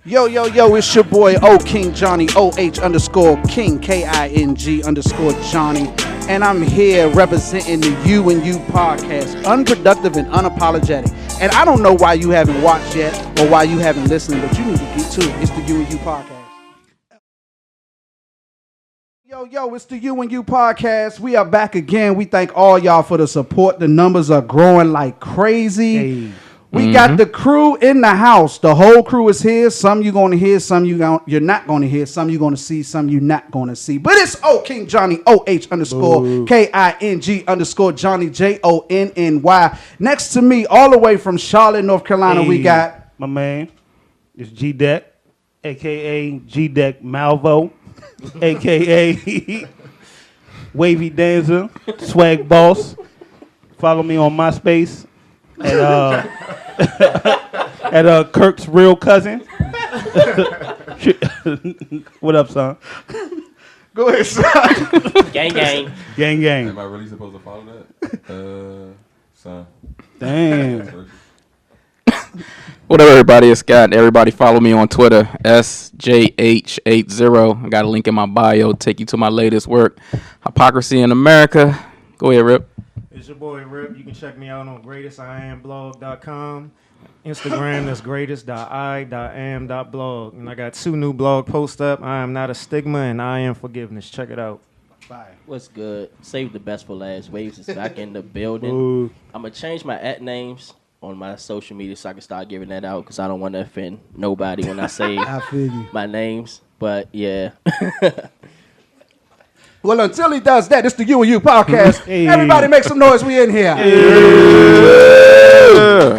Yo, it's your boy O King Johnny, OH_King, KING_Johnny. And I'm here representing the U&U Podcast, unproductive and unapologetic. And I don't know why you haven't watched yet or why you haven't listened, but you need to get to it. It's the U&U Podcast. Yo, it's the U&U Podcast. We are back again. We thank all y'all for the support. The numbers are growing like crazy. Hey. We got the crew in the house. The whole crew is here. Some you're going to hear, some you're not going to hear, some you're going to see, some you're not going to see. But it's O King Johnny, OH_KING_Johnny, JONNY. Next to me, all the way from Charlotte, North Carolina, we got my man. It's G-Deck, a.k.a. G-Deck Malvo, a.k.a. Wavy Dancer, Swag Boss. Follow me on MySpace at Kirk's Real Cousin. What up, son? Go ahead, son. Gang. Am I really supposed to follow that? Son. Damn. What up, everybody? It's Scott. Everybody follow me on Twitter, SJH80. I got a link in my bio. Take you to my latest work, Hypocrisy in America. Go ahead, Rip. It's your boy Rip. You can check me out on greatestiamblog.com. Instagram is greatest.i.am.blog. And I got 2 new blog posts up. I am not a stigma and I am forgiveness. Check it out. Bye. What's good? Save the best for last. Waves is back in the building. Ooh. I'm going to change my @names on my social media so I can start giving that out because I don't want to offend nobody when I say I feel you. my names. But, yeah. Well, until he does that, it's the U&U Podcast. Hey. Everybody make some noise. We in here.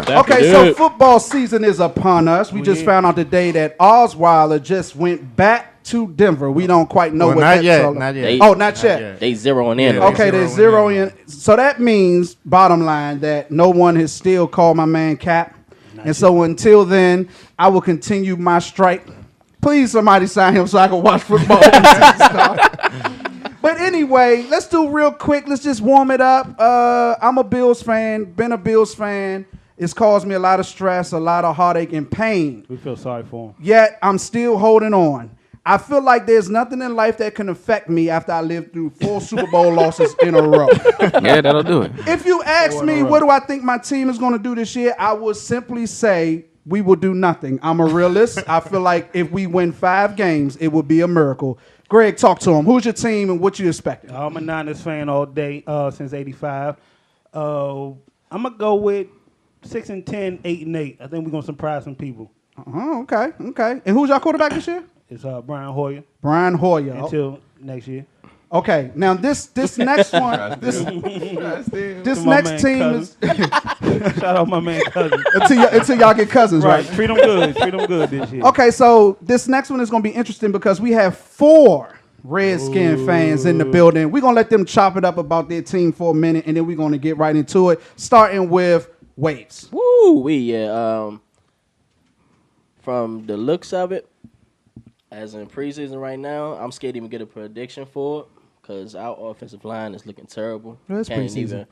Okay, so football season is upon us. We just found out today that Osweiler just went back to Denver. We don't quite know what that's all about. Not yet. Oh, not yet. They zeroing in. Yeah. on it. Okay, they're zeroing in. So that means, bottom line, that no one has still called my man Cap. And so until then, I will continue my strike. Please, somebody sign him so I can watch football. But anyway, let's do real quick. Let's just warm it up. I'm a Bills fan, been a Bills fan. It's caused me a lot of stress, a lot of heartache and pain. We feel sorry for him. Yet, I'm still holding on. I feel like there's nothing in life that can affect me after I lived through 4 Super Bowl losses in a row. Yeah, that'll do it. If you ask me, what do I think my team is going to do this year, I would simply say we will do nothing. I'm a realist. I feel like if we win 5 games, it would be a miracle. Greg, talk to him. Who's your team and what you expecting? I'm a Niners fan all day since '85. I'm gonna go with 6-10, 8-8. I think we're gonna surprise some people. Okay. And who's your quarterback this year? It's Brian Hoyer Brian Hoyer. until next year. Okay, now this next one, this My next man team Cousins. is Shout out my man Cousin. until y'all get Cousins, right? Treat them good. Treat them good this year. Okay, so this next one is going to be interesting because we have 4 Redskin fans in the building. We're going to let them chop it up about their team for a minute, and then we're going to get right into it, starting with Waves. Woo, yeah. From the looks of it, as in preseason right now, I'm scared to even get a prediction for it because our offensive line is looking terrible. Well, it's preseason.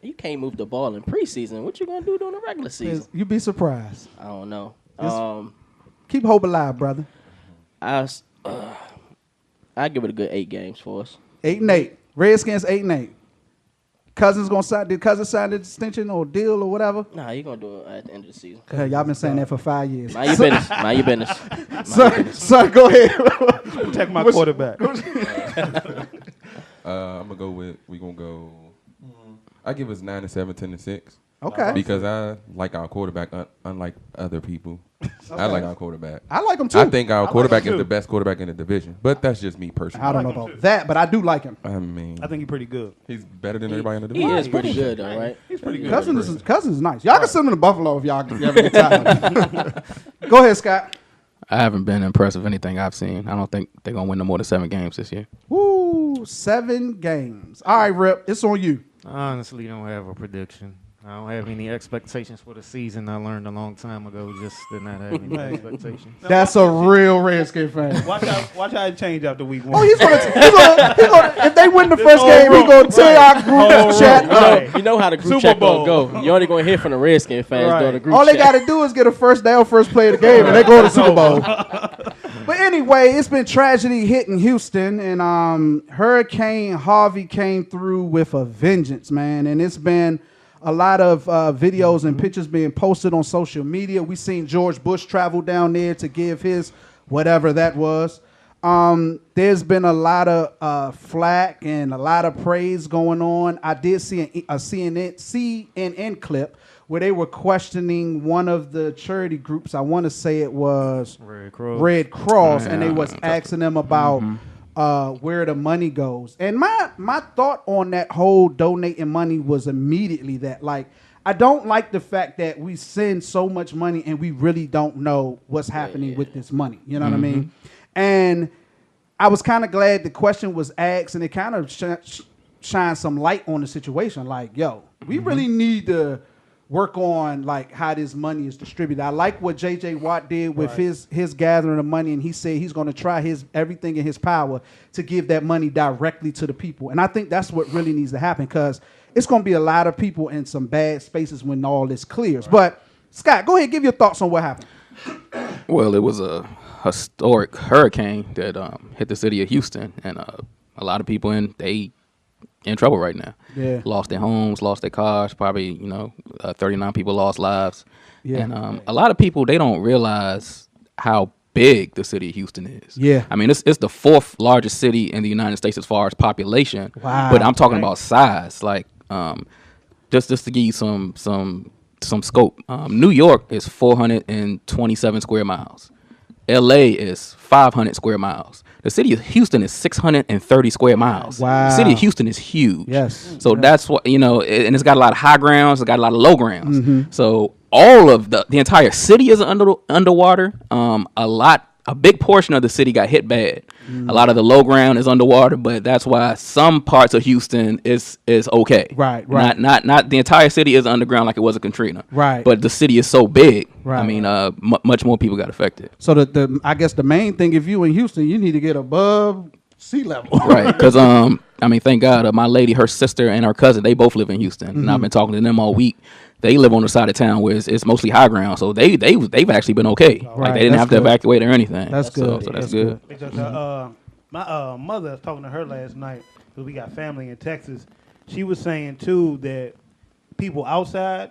You can't move the ball in preseason. What you gonna do during the regular season? You'd be surprised. I don't know. Keep hope alive, brother. I give it a good 8 games for us. 8-8. Redskins 8-8. Cousins gonna sign? Did Cousins sign the extension or deal or whatever? Nah, you gonna do it at the end of the season. Y'all been saying that for 5 years. Mind your business. Mind your business. Son, go ahead. Protect my quarterback. I'm gonna go with. We gonna go. I give us 9-7, 10-6. Okay. Because I like our quarterback, unlike other people. I like our quarterback. I like him too. I think our quarterback is the best quarterback in the division, but that's just me personally. I don't know about that, but I do like him. I mean, I think he's pretty good. he's better than everybody in the He division. is pretty good, though, right? He's pretty good. Cousins is nice. Y'all can send him to Buffalo if y'all ever get tired. Go ahead, Scott. I haven't been impressed with anything I've seen. I don't think they're going to win no more than 7 games this year. Woo, 7 games. All right, Rip, it's on you. I honestly don't have a prediction. I don't have any expectations for the season. I learned a long time ago just to not have any expectations. That's a real Redskin fan. Watch how it change after week 1. Oh, he's gonna if they win the first game, he's gonna tear our group chat up. You know how the group Super chat Bowl. gonna go. You're only gonna hear from the Redskin fans during the group All chat. they gotta do is get a first down, first play of the game, and they go to the Super Bowl. But anyway, it's been tragedy hitting Houston, and Hurricane Harvey came through with a vengeance, man. And it's been a lot of videos and pictures being posted on social media. We seen George Bush travel down there to give his whatever that was. There's been a lot of flack and a lot of praise going on. I did see a CNN clip where they were questioning one of the charity groups. I want to say it was Red Cross, and they was asking them about where the money goes. And my thought on that whole donating money was immediately that, like, I don't like the fact that we send so much money and we really don't know what's happening with this money. You know what I mean? And I was kind of glad the question was asked, and it kind of shines some light on the situation. Like, yo, we really need to work on like how this money is distributed. I like what J.J. Watt did with his gathering of money, and he said he's going to try everything in his power to give that money directly to the people. And I think that's what really needs to happen, because it's going to be a lot of people in some bad spaces when all this clears. But Scott, go ahead, give your thoughts on what happened. Well, it was a historic hurricane that hit the city of Houston, and a lot of people in trouble right now. Yeah. Lost their homes, lost their cars. Probably 39 people lost lives. Yeah. And a lot of people, they don't realize how big the city of Houston is. Yeah. I mean, it's the 4th largest city in the United States as far as population. Wow. But I'm talking about size. Like just to give you some scope. New York is 427 square miles. LA is 500 square miles. The city of Houston is 630 square miles. Wow. The city of Houston is huge. Yes. So that's what, and it's got a lot of high grounds, it's got a lot of low grounds. Mm-hmm. So all of the entire city is underwater. A big portion of the city got hit bad. A lot of the low ground is underwater, but that's why some parts of Houston is okay. Right. Not the entire city is underground like it was a Katrina. Right. But the city is so big. Right. I mean, much more people got affected. So I guess the main thing, if you in Houston, you need to get above sea level. Right. Because thank God, my lady, her sister, and her cousin, they both live in Houston, and I've been talking to them all week. They live on the side of town where it's mostly high ground, so they've actually been okay. Right. Like they didn't have to evacuate or anything. That's good. So that's good. Because my mother, I was talking to her last night because we got family in Texas. She was saying too that people outside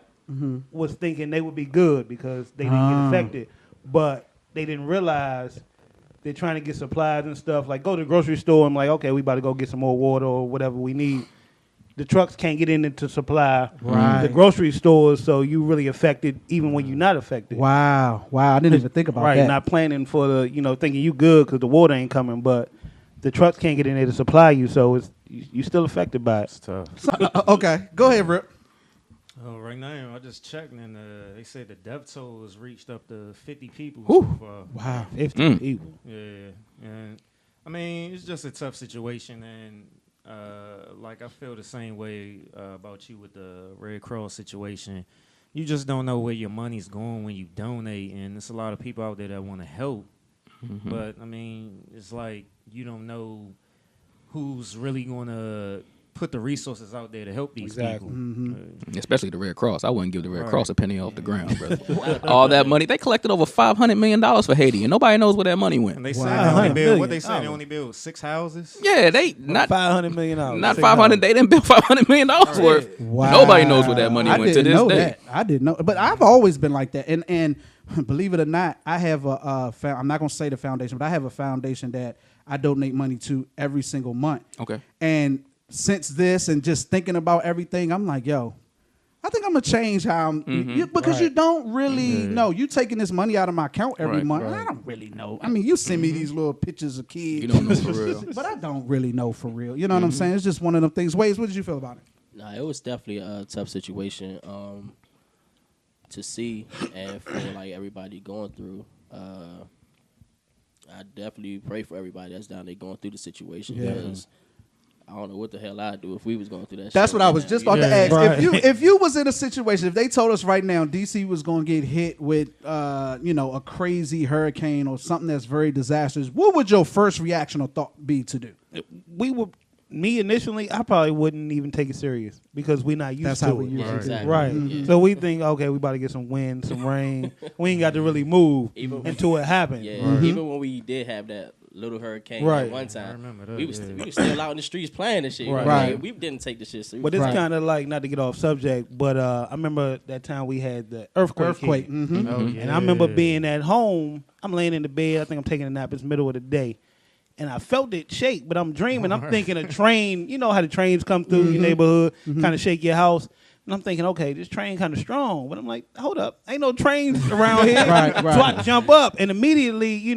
was thinking they would be good because they didn't get affected, but they didn't realize they're trying to get supplies and stuff. Like go to the grocery store and like, okay, we about to go get some more water or whatever we need. The trucks can't get in to supply the grocery stores, so you really affected even when you're not affected. Wow. I didn't even think about that. Right, not planning for the, thinking you good because the water ain't coming, but the trucks can't get in there to supply you, so you're still affected by it. It's tough. Okay, go ahead, Rip. Right now, I just checked, and they said the death toll has reached up to 50 people. So wow, 50 people. Yeah, and I mean, it's just a tough situation, and I feel the same way about you with the Red Cross situation. You just don't know where your money's going when you donate, and there's a lot of people out there that want to help. Mm-hmm. But I mean, it's like you don't know who's really going to put the resources out there to help these people. Mm-hmm. Especially the Red Cross. I wouldn't give the Red Cross a penny off the ground, brother. All that money. They collected over $500 million for Haiti, and nobody knows where that money went. And they said they only built, what they said, they only built 6 houses? Yeah, they not $500 million. Not 500. They didn't build $500 million worth. Wow. Nobody knows where that money went to this day. That. I didn't know. But I've always been like that. And believe it or not, I have I'm not going to say the foundation, but I have a foundation that I donate money to every single month. Okay. And since this and just thinking about everything, I'm like, yo, I think I'm going to change how I'm, because you don't really know. You taking this money out of my account every month. Right. I don't really know. I mean, you send me these little pictures of kids. You don't know for real. But I don't really know for real. You know what I'm saying? It's just one of them things. Waze, what did you feel about it? Nah, it was definitely a tough situation to see and for like everybody going through. I definitely pray for everybody that's down there going through the situation because I don't know what the hell I'd do if we was going through that. That's shit what I right was now, just you about know? to ask. Right. If you was in a situation, if they told us right now DC was going to get hit with a crazy hurricane or something that's very disastrous, what would your first reaction or thought be to do? Me initially, I probably wouldn't even take it serious because we're not used That's to how we it. usually do. Exactly. Right. Yeah. So we think, okay, we about to get some wind, some rain. We ain't got to really move until it happened. Yeah, Mm-hmm. even when we did have that little hurricane Right. at one time, I remember that, we was still out in the streets playing and shit. Right. Right. Right. We didn't take the shit serious. But it's Right. kind of like, not to get off subject, but I remember that time we had the earthquake. hit. Mm-hmm. Oh, yeah. And I remember being at home. I'm laying in the bed. I think I'm taking a nap. It's middle of the day. And I felt it shake, but I'm dreaming. I'm thinking a train, you know how the trains come through your neighborhood, kind of shake your house. And I'm thinking, okay, this train kind of strong. But I'm like, hold up. Ain't no trains around here. Right. So I jump up. And immediately,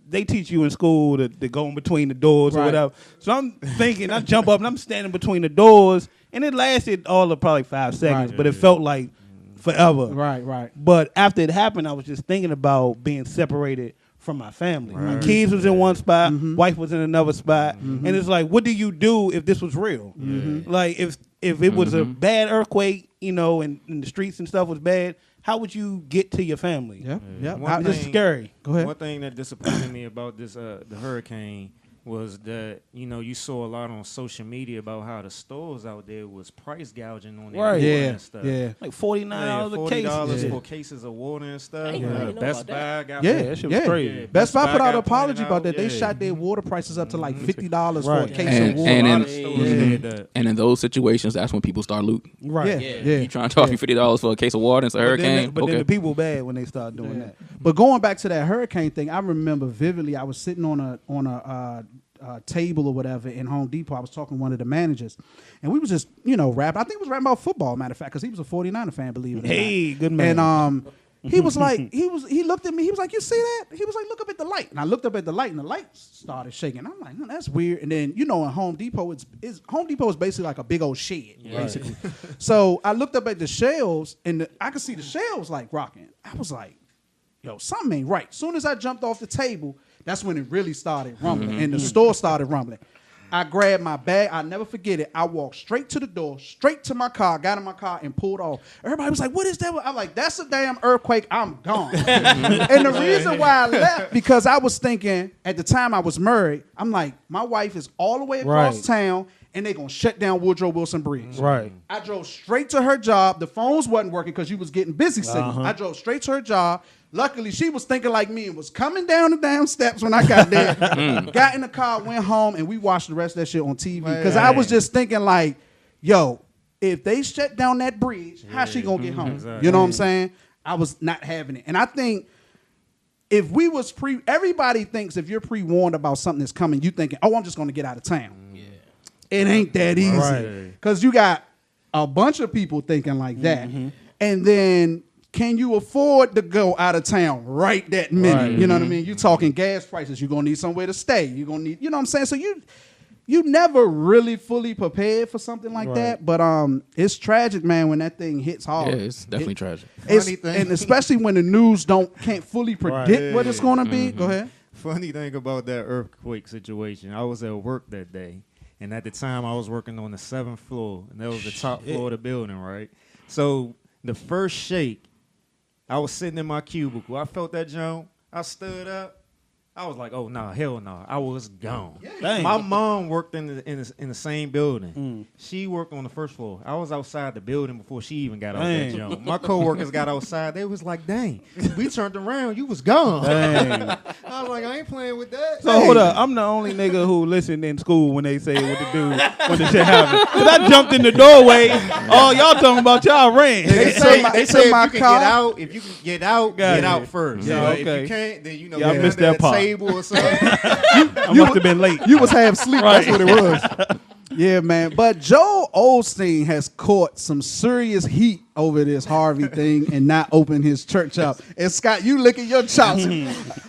they teach you in school to go in between the doors or whatever. So I'm thinking, I jump up and I'm standing between the doors. And it lasted all of probably 5 seconds. Right. But it felt like forever. Right. But after it happened, I was just thinking about being separated from my family. My kids was in one spot, wife was in another spot, and it's like, what do you do if this was real? Like if it was a bad earthquake, and the streets and stuff was bad, how would you get to your family? Yeah. This is scary. Go ahead. One thing that disappointed me about this the hurricane was that you saw a lot on social media about how the stores out there was price gouging on their water and stuff. Yeah. Like $49 a case. $40 for cases of water and stuff. I didn't know Best about Buy got that shit was crazy. Yeah, Best Buy put out an got apology pointed about that. They out, shot their water prices up to like $50 for a Right. case of water. A And lot in- of stores did that. And in those situations, that's when people start looting. Right. Yeah. You trying to charge me $50 for a case of water and it's a hurricane? But then Okay. the people bad when they start doing that. But going back to that hurricane thing, I remember vividly. I was sitting on a table or whatever in Home Depot. I was talking to one of the managers, and we was just rapping. I think it was rapping about football, matter of fact, because he was a 49er fan, believe it or Hey, not. good man. And he was like, he looked at me. He was like, you see that? He was like, look up at the light. And I looked up at the light, and the light started shaking. I'm like, that's weird. And then in Home Depot, Home Depot is basically like a big old shed, basically. So I looked up at the shelves, and I could see the shelves like rocking. I was like, yo, something ain't right. Soon as I jumped off the table, that's when it really started rumbling, and the store started rumbling. I grabbed my bag. I'll never forget it. I walked straight to the door, straight to my car, got in my car, and pulled off. Everybody was like, what is that? I'm like, that's a damn earthquake. I'm gone. And the reason why I left, because I was thinking, at the time I was married, I'm like, my wife is all the way across town, and they're going to shut down Woodrow Wilson Bridge. Right. I drove straight to her job. The phones wasn't working because you was getting busy signals. I drove straight to her job. Luckily, she was thinking like me and was coming down the damn steps when I got there. Got in the car, went home, and we watched the rest of that shit on TV. Because I was just thinking like, yo, if they shut down that bridge, how she going to get home? Exactly. You know what I'm saying? I was not having it. And I think if we was everybody thinks if you're pre-warned about something that's coming, you thinking, oh, I'm just going to get out of town. Yeah. It ain't that easy. Because you got a bunch of people thinking like that. And then can you afford to go out of town right that minute? Right. You know what I mean? You talking gas prices. You're going to need somewhere to stay. You're going to need, you know what I'm saying? So you never really fully prepared for something like that. But it's tragic, man, when that thing hits hard. Yeah, it's definitely tragic. And especially when the news can't fully predict what it's going to be. Go ahead. Funny thing about that earthquake situation, I was at work that day, and at the time I was working on the 7th floor, and that was the top floor of the building, right? So the first shake, I was sitting in my cubicle. I felt that jump. I stood up. I was like, oh, nah, hell no. I was gone. Dang. My mom worked in the same building. She worked on the first floor. I was outside the building before she even got out that jump. My coworkers got outside. They was like, dang, we turned around. You was gone. Dang. I was like, I ain't playing with that. So hold up, I'm the only nigga who listened in school when they say what to do when the shit happened. Cause I jumped in the doorway. Oh, y'all talking about y'all ran. They say if you my can car. get out, if you can get out, Got get it. out first. Yeah, If okay. you can't, then Yeah, I missed that part. table or something. I must have been late. You was half asleep. That's what it was. Yeah, man. But Joel Osteen has caught some serious heat over this Harvey thing and not open his church up. And Scott, you licking your chops.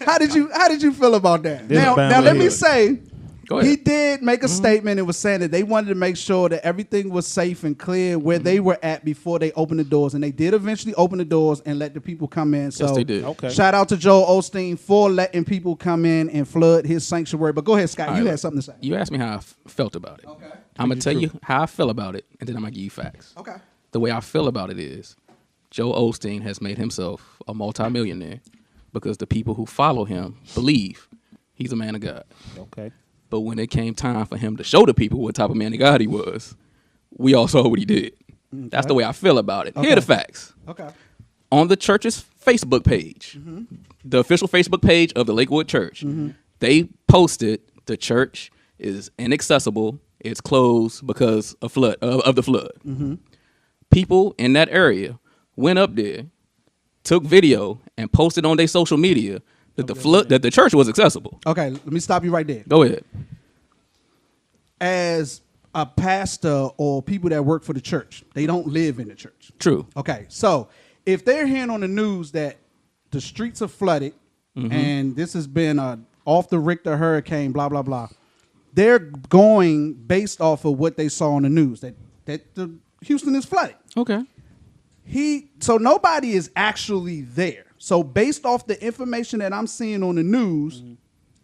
How did you feel about that? This Now family let me is- say, Go ahead. he did make a statement and was saying that they wanted to make sure that everything was safe and clear where they were at before they opened the doors. And they did eventually open the doors and let the people come in. So they did. Okay. shout out to Joel Osteen for letting people come in and flood his sanctuary. But go ahead, Scott. All You right, had something to say. You asked me how I felt about it. Okay. I'm going to tell you how I feel about it, and then I'm going to give you facts. Okay. The way I feel about it is Joe Osteen has made himself a multimillionaire because the people who follow him believe he's a man of God. Okay. But when it came time for him to show the people what type of man of God he was, we all saw what he did. Okay. That's the way I feel about it. Okay. Here are the facts. Okay. On the church's Facebook page, the official Facebook page of the Lakewood Church, they posted the church is inaccessible. It's closed because of the flood. People in that area went up there, took video, and posted on their social media that the church was accessible. Okay, let me stop you right there. Go ahead. As a pastor or people that work for the church, they don't live in the church. True. Okay, so if they're hearing on the news that the streets are flooded and this has been off the Richter hurricane, blah, blah, blah, they're going based off of what they saw on the news, that the Houston is flooded. Okay. So nobody is actually there. So based off the information that I'm seeing on the news,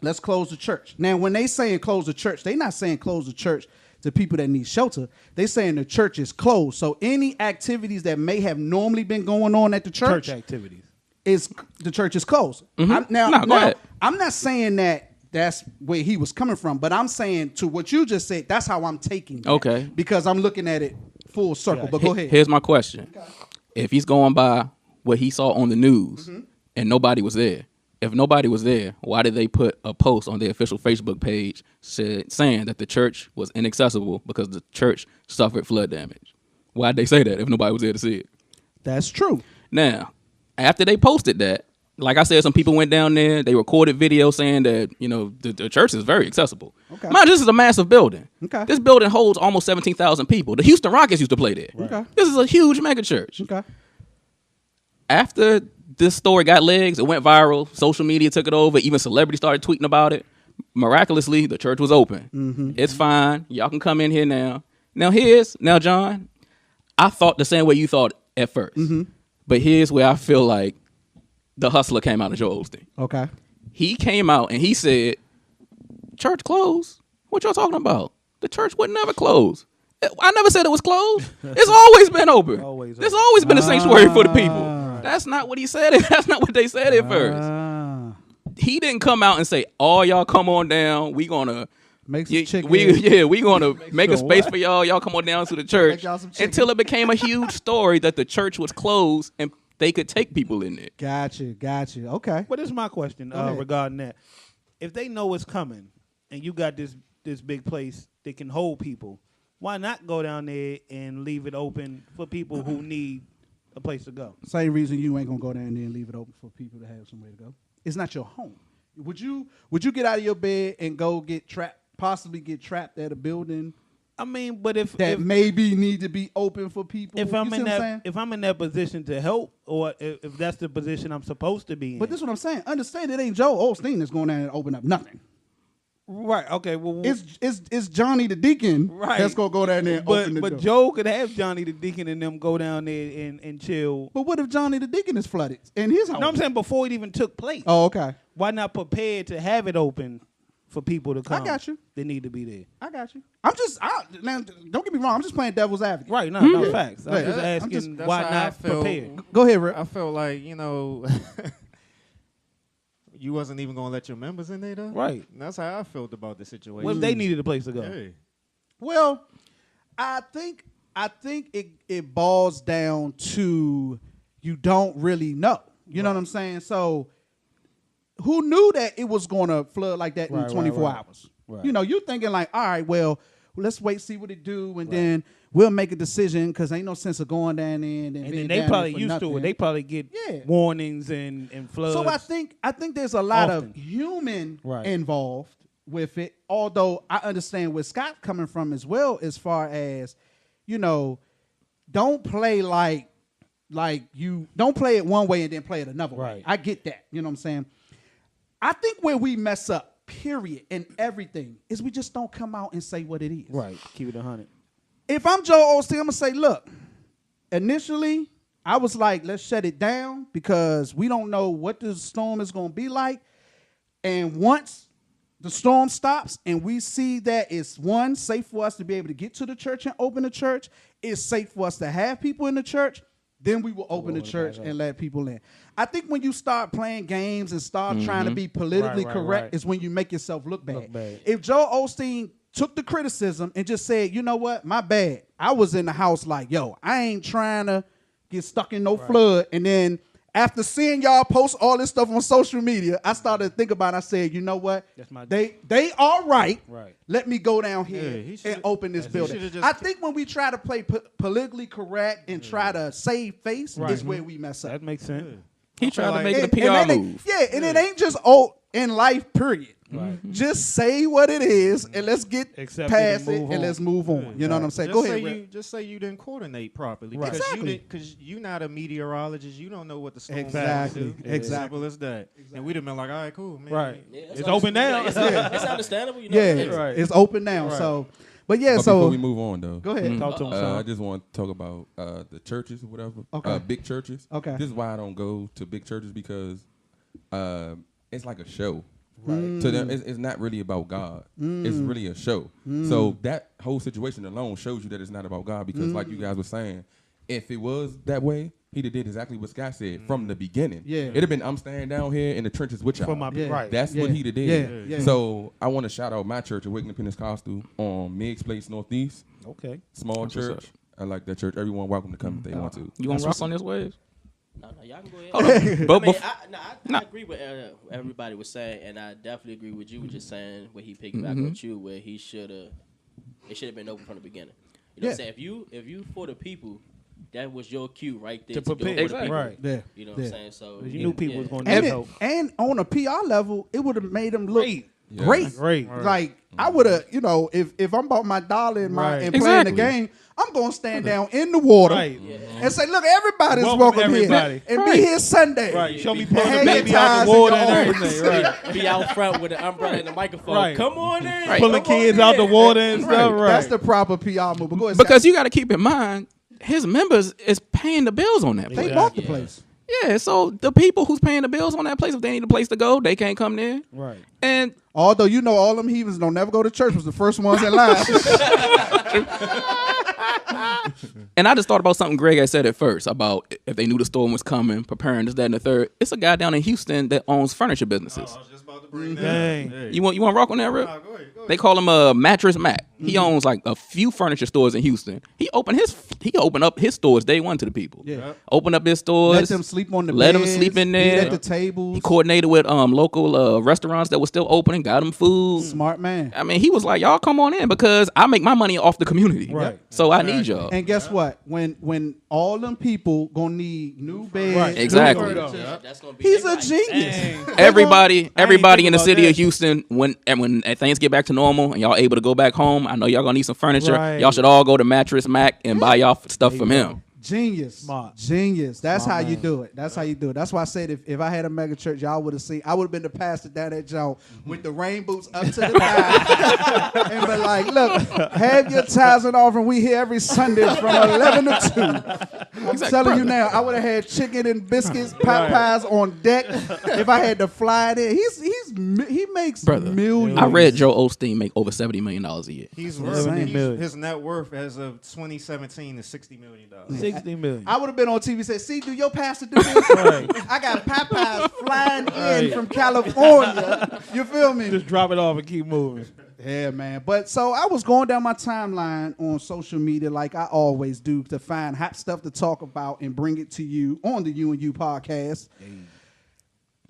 let's close the church. Now, when they saying close the church, they're not saying close the church to people that need shelter. They saying the church is closed. So any activities that may have normally been going on at the church activities the church is closed. Now, I'm not saying that that's where he was coming from, but I'm saying to what you just said, that's how I'm taking that. Okay. Because I'm looking at it full circle. Yeah. But go ahead. Here's my question. Okay. If he's going by what he saw on the news and nobody was there, if nobody was there, why did they put a post on their official Facebook page saying that the church was inaccessible because the church suffered flood damage? Why did they say that if nobody was there to see it? That's true. Now, after they posted that, like I said, some people went down there. They recorded video saying that, the church is very accessible. Okay. Mind you, this is a massive building. Okay. This building holds almost 17,000 people. The Houston Rockets used to play there. Right. Okay. This is a huge mega church. Okay. After this story got legs, it went viral. Social media took it over. Even celebrities started tweeting about it. Miraculously, the church was open. It's fine. Y'all can come in here now. Now, John, I thought the same way you thought at first. But here's where I feel like the hustler came out of Joel Osteen. Okay. He came out and he said, church closed? What y'all talking about? The church would never close. I never said it was closed. It's always been open. There's always been a sanctuary for the people. That's not what he said. That's not what they said at first. He didn't come out and say, all y'all come on down. We gonna make some chicken. We gonna make a space for y'all. Y'all come on down to the church. Until it became a huge story that the church was closed and they could take people in there. Gotcha. Okay. But this is my question regarding that. If they know it's coming and you got this big place that can hold people, why not go down there and leave it open for people who need a place to go? Same reason you ain't gonna go down there and leave it open for people to have somewhere to go. It's not your home. Would you get out of your bed and go possibly get trapped at a building? I mean, but if maybe need to be open for people. If I'm in that position to help, or if that's the position I'm supposed to be in. But this is what I'm saying. Understand, it ain't Joe Osteen that's going down and open up nothing. Right. Okay. Well, it's Johnny the Deacon that's gonna go down there and open the door. But Joe could have Johnny the Deacon and them go down there and chill. But what if Johnny the Deacon is flooded in his house? No, I'm saying before it even took place. Oh, okay. Why not prepare to have it open for people to come? I got you. They need to be there. I got you. Now, don't get me wrong. I'm just playing devil's advocate. Right. No facts. I'm just asking why not prepare. Go ahead, Rick. I felt like, you wasn't even going to let your members in there, though? Right. And that's how I felt about the situation. What if they needed a place to go? Hey. Well, I think it boils down to you don't really know. You know what I'm saying? So who knew that it was going to flood like that in 24 hours? Right. You thinking like, all right, well, let's wait, see what it do, and then we'll make a decision because ain't no sense of going down there and then they probably used to it. They probably get warnings and floods. So I think there's a lot of human involved with it. Although I understand where Scott's coming from as well, as far as don't play like you don't play it one way and then play it another way. I get that. You know what I'm saying? I think where we mess up, period, in everything, is we just don't come out and say what it is. Right. Keep it 100. If I'm Joe Osteen, I'm going to say, look, initially, I was like, let's shut it down because we don't know what the storm is going to be like. And once the storm stops and we see that it's one, safe for us to be able to get to the church and open the church, it's safe for us to have people in the church, then we will open the church and let people in. I think when you start playing games and start trying to be politically correct is when you make yourself look bad. If Joel Osteen took the criticism and just said, you know what, my bad. I was in the house like, yo, I ain't trying to get stuck in no flood. And then after seeing y'all post all this stuff on social media, I started to think about it. I said, you know what? They are right. Let me go down here and open this building. I think when we try to play politically correct and try to save face is where we mess up. That makes sense. He tried to make it a PR move. And it ain't just in life, period. Just say what it is and let's get past it and let's move on. You know what I'm saying? Go ahead. Just say you didn't coordinate properly. Because you're not a meteorologist. You don't know what the storm's going to do. Simple as that. And we'd have been like, all right, cool, man. Yeah, it's open now. It's understandable. You know? It's open now. So, but before we move on, though. Go ahead. Talk to him, I just want to talk about the churches or whatever. Big churches. Okay. This is why I don't go to big churches because it's like a show. To them, it's not really about God. It's really a show. So that whole situation alone shows you that it's not about God because, like you guys were saying, if it was that way, he'd have did exactly what Scott said from the beginning. It'd have been, I'm staying down here in the trenches with y'all. That's what he'd have did. So I want to shout out my church at Wigan Pentecostal on Meigs Place Northeast. Okay. Small church. I like that church. Everyone welcome to come if they want to. You want to rock on this wave? No, y'all can go ahead. I agree with everybody was saying, and I definitely agree with you just saying where he piggybacked with you, where it should have been open from the beginning. You know what I'm saying? If you for the people, that was your cue right there to prepare for the people. Right. Yeah. You know what I'm saying? So you knew people was going to need help. And on a PR level, it would have made them look great. Like I would have, if I'm about my dollar and playing the game, I'm going to stand down in the water and say, look, everybody's welcome here. And be here Sunday. Right. Show me pulling the baby out the water and everything. Be out front with the umbrella and the microphone. Right. Come on in. Pulling kids out the water and stuff. Right. That's the proper PR move. But go ahead, because you got to keep in mind, his members is paying the bills on that place. They bought the place. Yeah, so the people who's paying the bills on that place, if they need a place to go, they can't come there. Right. And although all them heathens don't never go to church was the first ones in line. And I just thought about something Greg had said at first about if they knew the storm was coming, preparing this, that, and the third. It's a guy down in Houston that owns furniture businesses. I was just about to bring that up. You want to rock on that, Rip? Go ahead. They call him Mattress Mac. He owns like a few furniture stores in Houston. He opened up his stores day one to the people. Yeah. Opened up his stores. Let them sleep on the beds. Let them sleep in there. Eat at the tables. He coordinated with local restaurants that were still open and got them food. Smart man. I mean, he was like, y'all come on in because I make my money off the community. Right. So I need y'all. And guess what? When all them people gonna need new beds. Right. Exactly. That's gonna be He's a genius. Everybody in the city of Houston, when things get back to normal and y'all able to go back home, I know y'all gonna need some furniture. Right. Y'all should all go to Mattress Mac and buy y'all stuff from him. Genius. Smart. Genius. That's how you do it. That's how you do it. That's why I said if I had a mega church, y'all would have seen. I would have been the pastor down at Joe with the rain boots up to the thigh and be like, look, have your tithes and offering. We here every Sunday from 11 to 2. I'm telling you now, I would have had chicken and biscuits, pot pies on deck if I had to fly it in. He makes millions. I read Joe Osteen make over $70 million a year. He's worth his net worth as of 2017 is $60 million. $60 million. I would have been on TV and said, see, do your pastor do this? I got Popeyes flying in from California. You feel me? Just drop it off and keep moving. Yeah, man. But so I was going down my timeline on social media like I always do to find hot stuff to talk about and bring it to you on the U&U Podcast.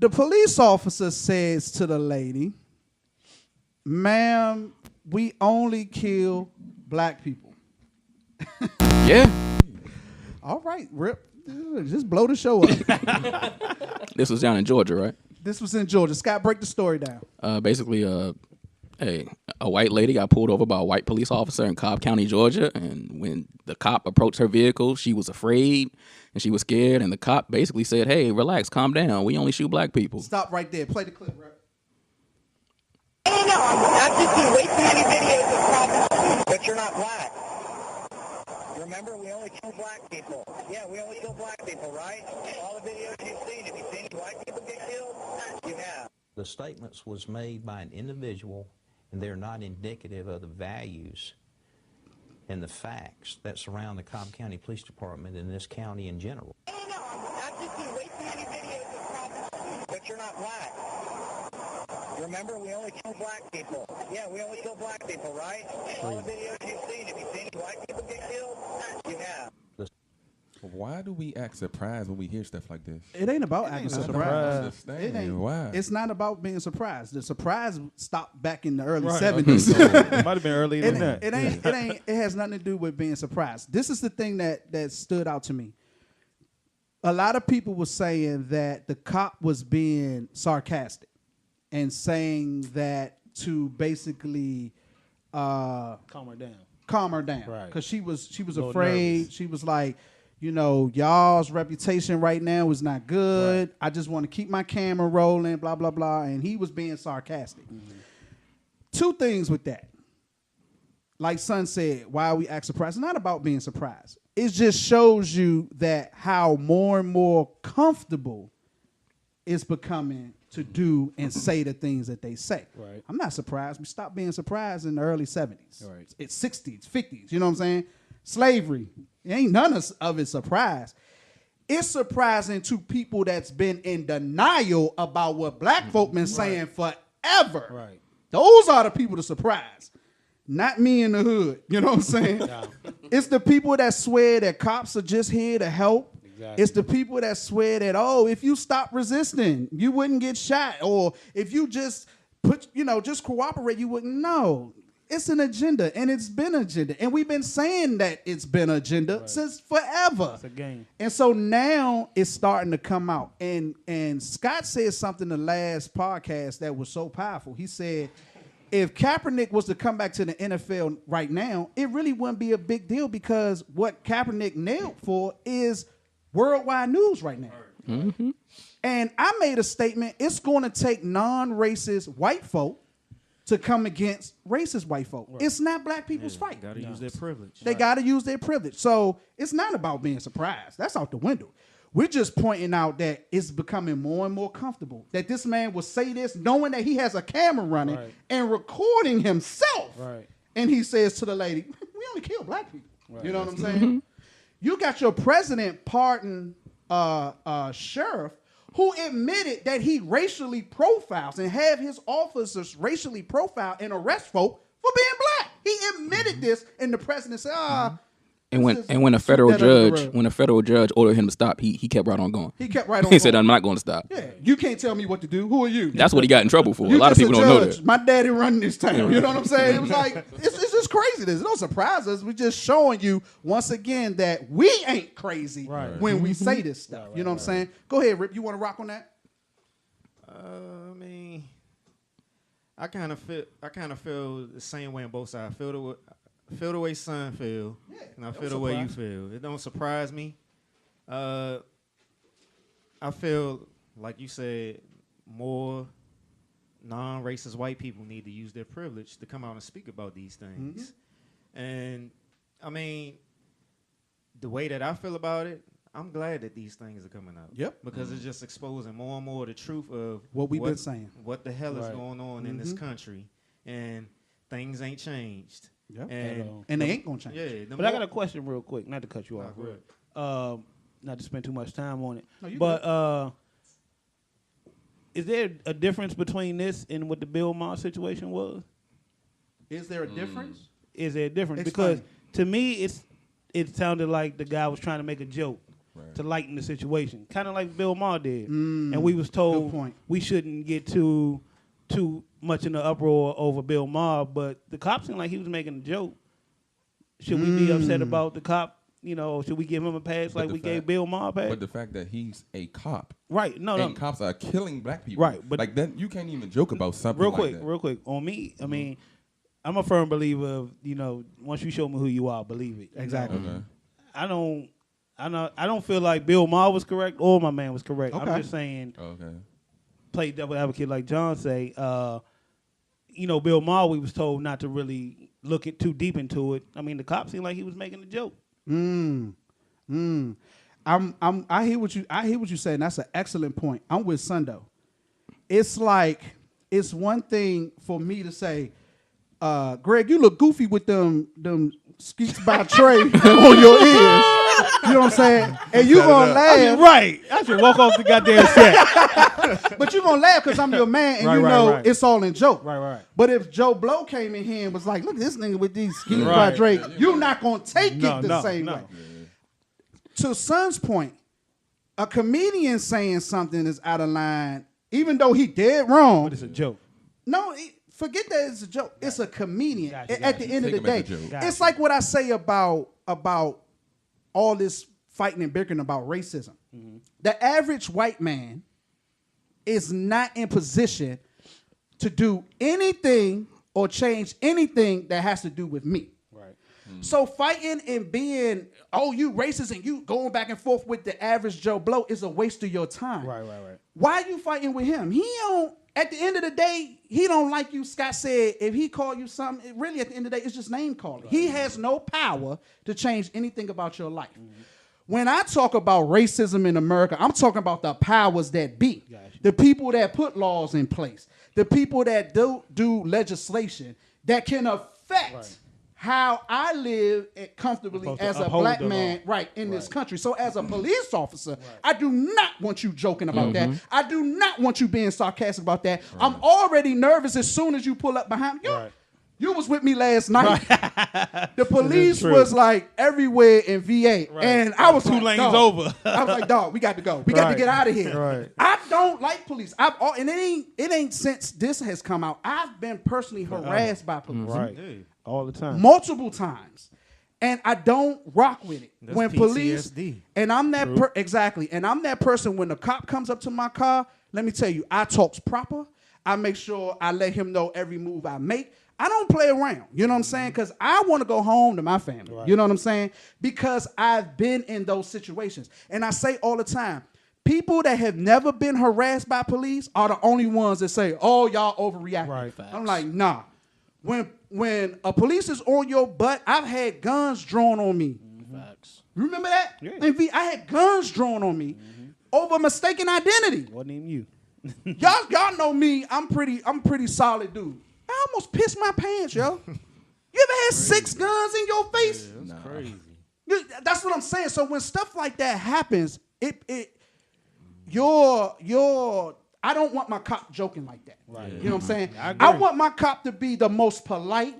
The police officer says to the lady, ma'am, we only kill black people. Yeah. All right, Rip. Just blow the show up. This was down in Georgia, right? This was in Georgia. Scott, break the story down. Basically, a white lady got pulled over by a white police officer in Cobb County, Georgia. And when the cop approached her vehicle, she was afraid and she was scared. And the cop basically said, hey, relax, calm down. We only shoot black people. Stop right there. Play the clip, Rip. No, I've just seen way too many videos of cops, but you're not black. Remember, we only kill black people. Yeah, we only kill black people, right? All the videos you've seen, have you seen any black people get killed? You have. The statements was made by an individual, and they're not indicative of the values and the facts that surround the Cobb County Police Department and this county in general. No, I've just seen way too many videos of cops, but you're not black. Remember, we only kill black people. Yeah, we only kill black people, right? All the videos you've seen, have you seen any white people get killed? You have. Why do we act surprised when we hear stuff like this? It ain't about acting surprised. It ain't. Why? It's not about being surprised. The surprise stopped back in the early 70s. It might have been earlier than that. It has nothing to do with being surprised. This is the thing that stood out to me. A lot of people were saying that the cop was being sarcastic and saying that to basically calm her down. Right. Right. Because she was afraid. Nervous. She was like, y'all's reputation right now is not good. Right. I just want to keep my camera rolling, blah, blah, blah. And he was being sarcastic. Mm-hmm. Two things with that. Like Son said, why we act surprised? It's not about being surprised. It just shows you that how more and more comfortable it's becoming to do and say the things that they say. Right. I'm not surprised. We stopped being surprised in the early 70s. Right. It's 60s, 50s. You know what I'm saying? Slavery. Ain't none of it surprise. It's surprising to people that's been in denial about what black folk been saying forever. Right. Those are the people to surprise. Not me in the hood. You know what I'm saying? Yeah. It's the people that swear that cops are just here to help. Exactly. It's the people that swear that, if you stop resisting, you wouldn't get shot. Or if you just just cooperate, you wouldn't know. It's an agenda, and it's been an agenda. And we've been saying that it's been an agenda since forever. It's a game. And so now it's starting to come out. And Scott said something the last podcast that was so powerful. He said, if Kaepernick was to come back to the NFL right now, it really wouldn't be a big deal because what Kaepernick nailed for is worldwide news right now. Mm-hmm. And I made a statement, it's going to take non-racist white folk to come against racist white folk. Right. It's not black people's fight. Got to use their privilege. They got to use their privilege. So it's not about being surprised. That's out the window. We're just pointing out that it's becoming more and more comfortable that this man will say this knowing that he has a camera running and recording himself. Right. And he says to the lady, we only kill black people. Right. You know what I'm saying? Mm-hmm. You got your president pardon sheriff who admitted that he racially profiles and have his officers racially profile and arrest folk for being black. He admitted this, and the president said, And when a federal judge ordered him to stop, he kept right on going. He kept right on He going. said, I'm not going to stop. Yeah, you can't tell me what to do. Who are you? That's what he got in trouble for. A lot of people don't know that. My daddy running this town. You know what I'm saying? It was like, it's just crazy. There's no surprises. We're just showing you, once again, that we ain't crazy when we say this stuff. You know what I'm saying? Go ahead, Rip. You want to rock on that? I mean, I kind of feel the same way on both sides. I feel the way Son feel, and I feel the way you feel. It don't surprise me. I feel, like you said, more non-racist white people need to use their privilege to come out and speak about these things. Mm-hmm. And, I mean, the way that I feel about it, I'm glad that these things are coming out. Yep. Because it's just exposing more and more the truth of what we've been saying. What the hell is going on in this country. And things ain't changed. Yep. And they ain't gonna change. Yeah, but I got a question real quick, not to cut you off. Not to spend too much time on it. No, but is there a difference between this and what the Bill Maher situation was? Is there a difference? Is there a difference? Explain. Because to me, it sounded like the guy was trying to make a joke to lighten the situation, kind of like Bill Maher did, and we was told we shouldn't get too much in the uproar over Bill Maher, but the cop seemed like he was making a joke. Should we be upset about the cop? Should we give him a pass like we gave Bill Maher a pass? But the fact that he's a cop. Right. And cops are killing black people. Right. But like that, you can't even joke about something real quick. On me, I mean, I'm a firm believer of, once you show me who you are, believe it. Exactly. Okay. I don't feel like Bill Maher was correct or my man was correct. Okay. I'm just saying, Okay. play devil advocate like John say. Bill Maher, we was told not to really look too deep into it. I mean, the cop seemed like he was making a joke. I hear what you saying. That's an excellent point. I'm with Sundo. it's like it's one thing for me to say, Greg, you look goofy with them skeets by Trey on your ears. You know what I'm saying? And you gonna laugh. Right. I should walk off the goddamn set. But you gonna laugh because I'm your man and right. it's all in joke. Right. But if Joe Blow came in here and was like, look at this nigga with these skeets by Drake, you're not gonna take it the same way. To Son's point, a comedian saying something is out of line, even though he dead wrong. But it's a joke. No, forget that it's a joke. It's a comedian. At the end of the day, it's you. like what I say about all this fighting and bickering about racism. Mm-hmm. The average white man is not in position to do anything or change anything that has to do with me. Right. Mm-hmm. So fighting and being, oh, you racist and you going back and forth with the average Joe Blow is a waste of your time. Right. Why are you fighting with him? He don't. At the end of the day, he don't like you. Scott said, if he called you something, really at the end of the day, it's just name calling. Right. He has no power to change anything about your life. Mm-hmm. When I talk about racism in America, I'm talking about the powers that be. Gotcha. The people that put laws in place. The people that do legislation that can affect how I live comfortably as a black man in this country. So as a police officer, I do not want you joking about that. I do not want you being sarcastic about that. I'm already nervous as soon as you pull up behind me. You was with me last night. The police was like everywhere in VA. And I was 2 lanes over. I was like, dog, we got to go. We got to get out of here. I don't like police. And it ain't since this has come out. I've been personally harassed by police. All the time. Multiple times. And I don't rock with it. That's when PTSD. Police, and I'm that exactly. And I'm that person when the cop comes up to my car, let me tell you, I talks proper. I make sure I let him know every move I make. I don't play around. You know what I'm saying? Because I want to go home to my family. You know what I'm saying? Because I've been in those situations. And I say all the time, people that have never been harassed by police are the only ones that say, oh, y'all overreacting. I'm like, nah. When a police is on your butt, I've had guns drawn on me. Facts. Remember that? Yeah. I had guns drawn on me over mistaken identity. Wasn't even you. y'all know me. I'm pretty solid dude. I almost pissed my pants, yo. You ever had 6 guns in your face? Yeah, that's crazy. That's what I'm saying. So when stuff like that happens, I don't want my cop joking like that. Right. You know what I'm saying? I want my cop to be the most polite,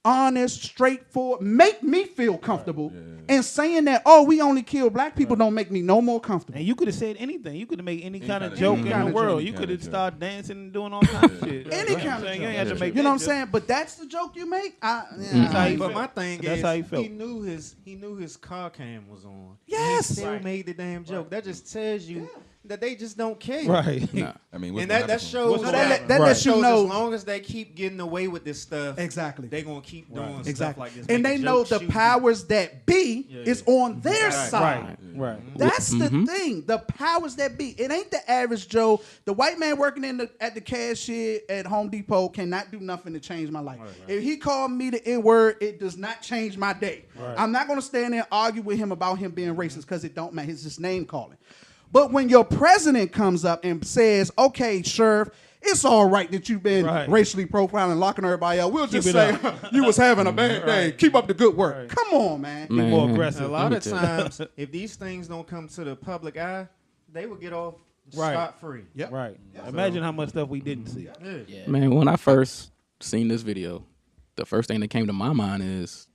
honest, straightforward, make me feel comfortable. And saying that, oh, we only kill black people don't make me no more comfortable. And you could have said anything. You could have made any kind of joke in the world. You could have started dancing and doing all kinds of shit. Any kind of joke. You ain't have to make you know what I'm saying? But that's the joke you make? But my thing is, how he felt. He knew his car cam was on. Yes. He still made the damn joke. That just tells you that they just don't care. Right. Nah. I mean, and that shows that lets you know as long as they keep getting away with this stuff, they're gonna keep doing stuff like this. And they know the powers that be is on their side. Right. That's the thing. The powers that be. It ain't the average Joe. The white man working at the cashier at Home Depot cannot do nothing to change my life. If he called me the N-word, it does not change my day. I'm not gonna stand there and argue with him about him being racist because it don't matter. It's just name calling. But when your president comes up and says, okay, Sheriff, it's all right that you've been racially profiling, locking everybody up. We'll just say you was having a bad day. Keep up the good work. Come on, man. Be more aggressive. A lot of times, if these things don't come to the public eye, they will get off scot-free. Yep. Right. Yep. Imagine how much stuff we didn't see. Yeah. Man, when I first seen this video, the first thing that came to my mind is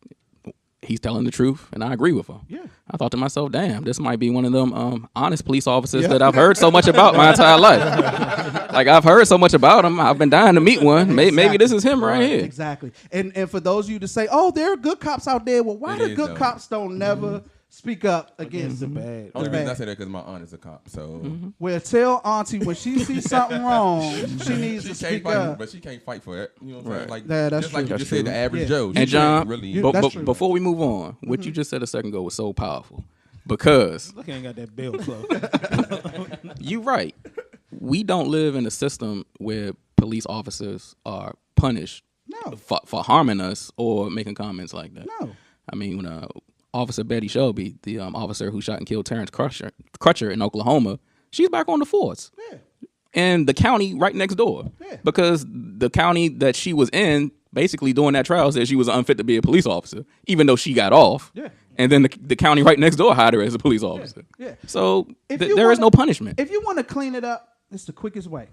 he's telling the truth, and I agree with him. Yeah. I thought to myself, damn, this might be one of them honest police officers that I've heard so much about my entire life. Like, I've heard so much about him. I've been dying to meet one. Maybe this is him right here. Exactly. And for those of you to say, oh, there are good cops out there. Well, why the good cops don't never speak up against the bad? Only reason I say that because my aunt is a cop. So, well, tell Auntie when she sees something wrong, she needs to speak up. But she can't fight for it. You know what I'm saying? Like, that's just true. Like you just said, the average Joe. And John, really before we move on, what you just said a second ago was so powerful. Because look, I ain't got that bill close. You're right. We don't live in a system where police officers are punished for harming us or making comments like that. No. I mean, when Officer Betty Shelby, the officer who shot and killed Terrence Crutcher in Oklahoma, she's back on the force. Yeah. in the county right next door. Yeah. Because the county that she was in, basically during that trial, said she was unfit to be a police officer, even though she got off. Yeah. And then the county right next door hired her as a police officer. Yeah. So there is no punishment. If you want to clean it up, it's the quickest way.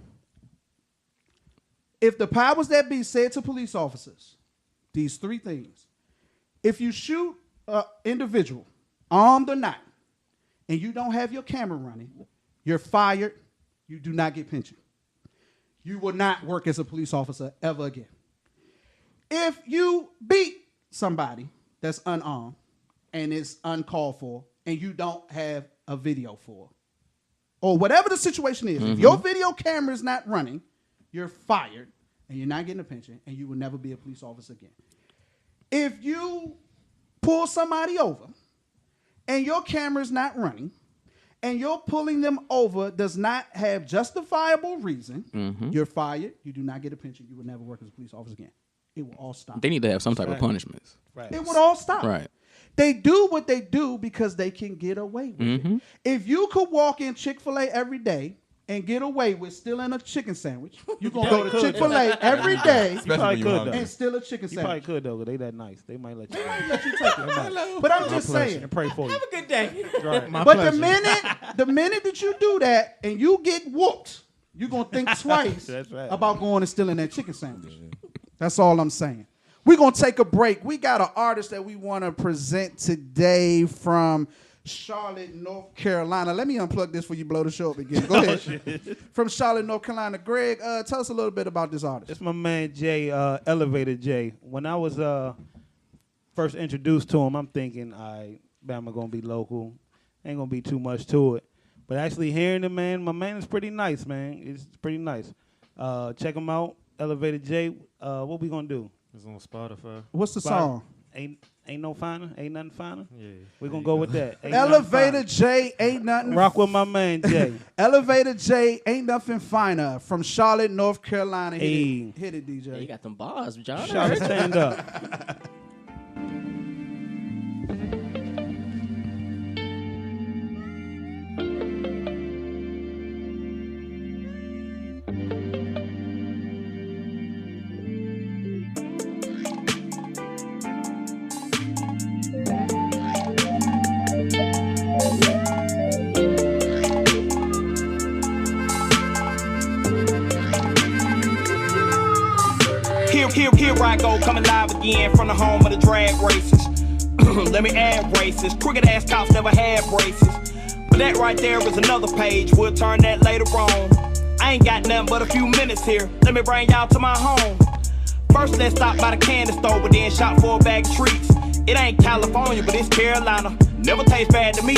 If the powers that be said to police officers these three things: if you shoot an individual, armed or not, and you don't have your camera running, you're fired. You do not get pension. You will not work as a police officer ever again. If you beat somebody that's unarmed and is uncalled for, and you don't have a video for, or whatever the situation is, if your video camera is not running, you're fired, and you're not getting a pension, and you will never be a police officer again. If you pull somebody over, and your camera is not running, and you're pulling them over does not have justifiable reason, you're fired, you do not get a pension, you will never work as a police officer again. It will all stop. They need to have some type of punishments. Right. It would all stop. Right. They do what they do because they can get away with it. If you could walk in Chick-fil-A every day and get away with stealing a chicken sandwich, you're going to go to Chick-fil-A every day and steal a chicken sandwich. You probably could, though, because they that nice. They might let you. They might let you take it. But I'm just saying. And pray for you. Have a good day. Right. But the minute that you do that and you get whooped, you're going to think twice about going and stealing that chicken sandwich. That's all I'm saying. We're going to take a break. We got an artist that we want to present today from Charlotte, North Carolina. Let me unplug this before you blow the show up again. Go ahead. From Charlotte, North Carolina. Greg, tell us a little bit about this artist. It's my man Jay, Elevator Jay. When I was first introduced to him, I'm thinking, all right, Bama going to be local. Ain't going to be too much to it. But actually hearing him, man, my man is pretty nice, man. It's pretty nice. Check him out, Elevator Jay. What we going to do? It's on Spotify. What's the song? Ain't no finer, ain't nothing finer. Yeah, we're gonna go with that. Ain't Elevator J, ain't nothing. Rock with my man Jay. Elevator J, ain't nothing finer. From Charlotte, North Carolina. Hit it, DJ. Yeah, you got them bars, John. Charlotte, stand up. Here I go, coming live again from the home of the drag races. Let me add races. Crooked ass cops never had braces. But that right there is another page. We'll turn that later on. I ain't got nothing but a few minutes here. Let me bring y'all to my home. First, let's stop by the candy store, but then shop for a bag of treats. It ain't California, but it's Carolina. Never tastes bad to me.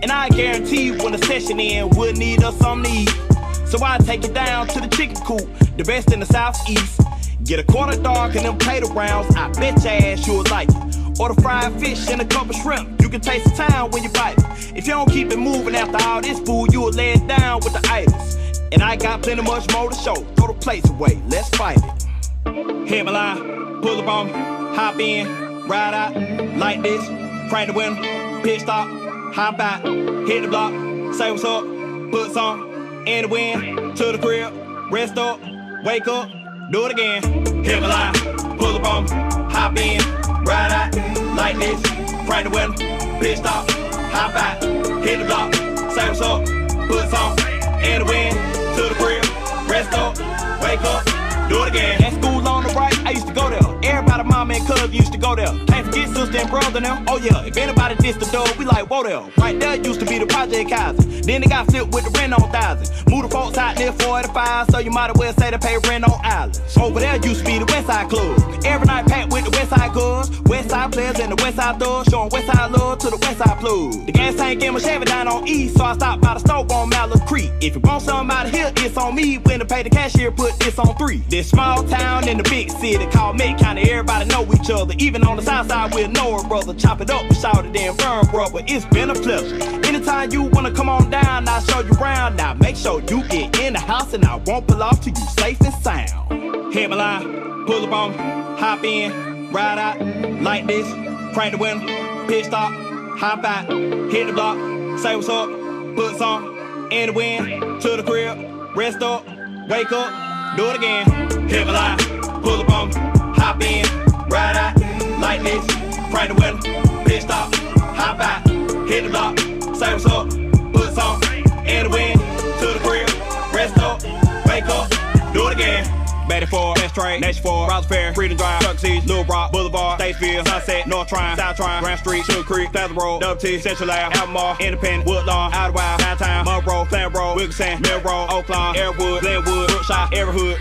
And I guarantee when the session ends, we'll need us something to eat. So I take it down to the chicken coop, the best in the southeast. Get a quarter dog and them potato rounds, I bet your ass you'll like it. Order fried fish and a couple shrimp, you can taste the town when you bite it. If you don't keep it moving after all this food, you'll lay it down with the itis. And I got plenty much more to show, throw the plates away, let's fight it. Hit my line, pull up on me, hop in, ride out, like this, crank the window, pit stop, hop out, hit the block, say what's up, put some in the wind, to the crib, rest up, wake up. Do it again. Hit my line, pull up on me, hop in, ride out, like this, crank the window, pit stop, hop out, hit the block, say what's up, put some in the wind, to the crib, rest up, wake up, do it again. At school on the right, I used to go there. Everybody, mama and cuz used to go there. Can't forget sister and brother now. Oh yeah, if anybody dissed the dog, we like, whoa there. Right there used to be the Project Kaiser. Then they got flipped with the rent on thousands. Move the folks out near 45, so you might as well say they pay rent on islands. Over there used to be the West Side Club. Every night packed with the West Side cuz. West Side players and the West Side thugs, showing West Side love to the West Side plug. The gas tank in my Chevy down on East, so I stopped by the stove on Mallet Creek. If you want something out of here, it's on me. When to pay the cashier, put this on 3. This small town in the big city called Met County. Everybody know each other. Even on the south side, we'll know a brother. Chop it up and shout it in firm, brother. It's been a pleasure. Anytime you wanna come on down, I'll show you around. Now make sure you get in the house and I won't pull off till you safe and sound. Hit my line, pull up on me, hop in, ride out, like this, crank the window, pit stop, hop out, hit the block, say what's up, put some in the wind, to the crib, rest up, wake up, do it again. Hit a line, pull up on, hop in, ride out, like this, crank the window, pitch stop, hop out, hit the block, say what's up, put some in the wind, to the crib, rest up, wake up, do it again. Betty Ford, Best Trade, Nation Ford, Rouse Fair, Freedom Drive, Chuck Seas, Little Rock, Boulevard, Statesville, Sunset, North Trine, South Trine, Grand Street, Sugar Creek, Plaza Road, Dub T, Central Ave, Albemarle, Independent, Woodlawn, Outer Wild, Downtown, Monroe, Plant Road, Wilkinson, Mill Road, Oaklawn, Airwood, Glenwood, Brookshire, every hood.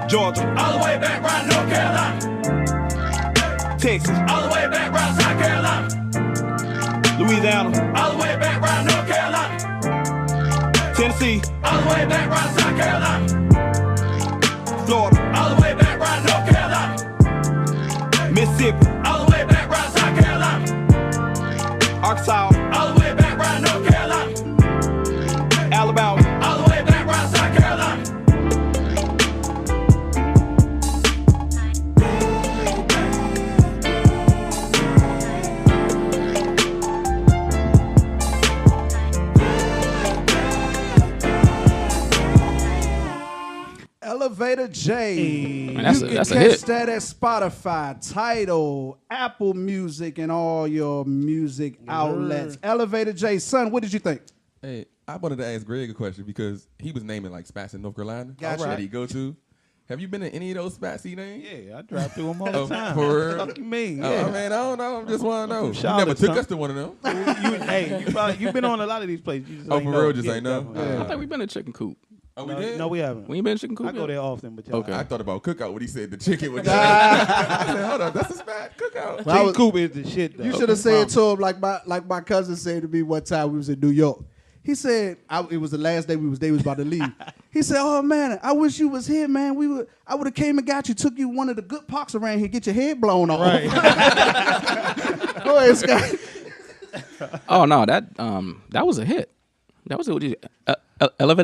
Georgia, all the way back round North Carolina. Texas, all the way back round South Carolina. Louisiana, all the way back round North Carolina. Tennessee, all the way back round South Carolina. Florida, all the way back round North Carolina. Mississippi, all the way back round South Carolina. Arkansas, all the way back round North Carolina. Alabama, all the way back round South Carolina. Elevator J. Man, that's you a can catch catch hit. that at Spotify, Tidal, Apple Music, and all your music outlets. Elevator J, son, what did you think? Hey, I wanted to ask Greg a question because he was naming like spots in North Carolina Gotcha. that he go to. Have you been to any of those spots he named? Yeah, I drive through them all the time. For real? What you mean? Oh, Yeah. man, I don't know. I just want to know. You Charlotte, never took son. us to one of them. You've been on a lot of these places. You just Oh, ain't for know. real? Just Yeah, ain't know? definitely. I think we've been to Chicken Coop. Oh, we No, did? no, we haven't. We ain't been to Chicken Coop I go yet? there often, but y'all. Okay. I thought about cookout when he said the chicken was I said, hold on, that's a spot. Cookout. Well, I was- Coop is the shit, though. You should have said to him like my cousin said to me one time we was in New York. He said it was the last day they was about to leave. He said, "Oh man, I wish you was here, man. I would have came and got you, took you one of the good parks around here, get your head blown off." Right. Go ahead, Scott. Oh no, that was a hit. That was Elevator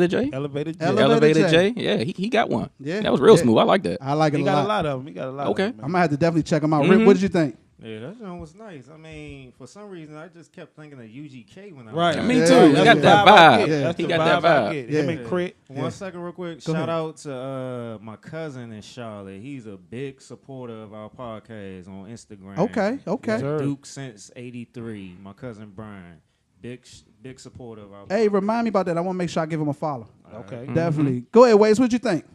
J. Elevator J. Elevator J. Yeah, he got one. Yeah, that was real yeah. smooth. I like that. I like it He a got lot. a lot of them. He got a lot Okay. of them. I'm gonna have to definitely check them out. Rip, what did you think? Yeah, that joint was nice. I mean, for some reason, I just kept thinking of UGK when I Right. was Me Yeah, too. yeah, He got yeah. that I vibe. get. Yeah. That's He the got that I vibe. get. Yeah. Him and Crit. One second, real quick. Go Shout ahead. out to my cousin in Charlotte. He's a big supporter of our podcast on Instagram. Okay. Yes, sir. Duke since '83. My cousin Brian, big supporter of our. Hey, remind me about that. I want to make sure I give him a follow. Okay. Definitely. Go ahead, Waze. What you think?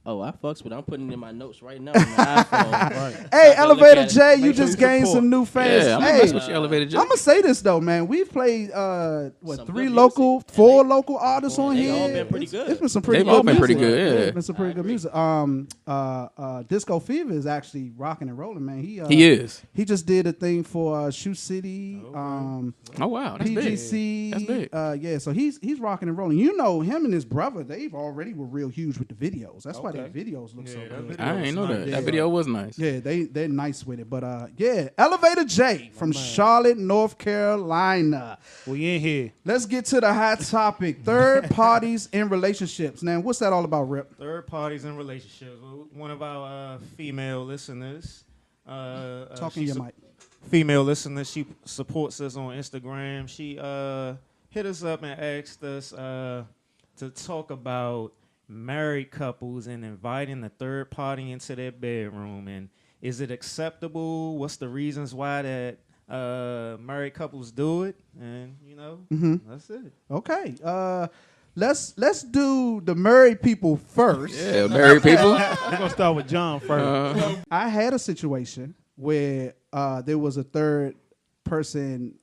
Oh, I fucks with it. I'm putting it in my notes right now on my iPhone. Right. Hey, So I can look Elevator at it. J, you Make sure just you gained support. some new fans. Yeah, I'm gonna hey, mess with you, Elevator J. I'm gonna say this though, man. We've played Some three good local, music. four And they- local artists on they here. all been pretty good. It's been some pretty They've good all been pretty music. good, yeah. It's been some pretty good music. Disco Fever is actually rocking and rolling, man. He is. He just did a thing for Shoe City, Oh wow, that's PGC. big. That's big. Yeah, so he's rocking and rolling. You know, him and his brother, they've already were real huge with the videos. That's why their Okay. videos look so good. I ain't know that. Yeah. That video was nice. Yeah, they're nice with it. But yeah, Elevator J from Charlotte, North Carolina. We in here. Let's get to the hot topic. Third parties in relationships. Now, what's that all about, Rip? Third parties in relationships. Well, one of our female listeners. Talking your mic. Female listener. She supports us on Instagram. She hit us up and asked us to talk about married couples and inviting a third party into their bedroom, and is it acceptable? What's the reasons why that married couples do it? And that's it. Okay. Let's do the married people first. Yeah, married people. We're gonna start with John first. I had a situation where there was a third person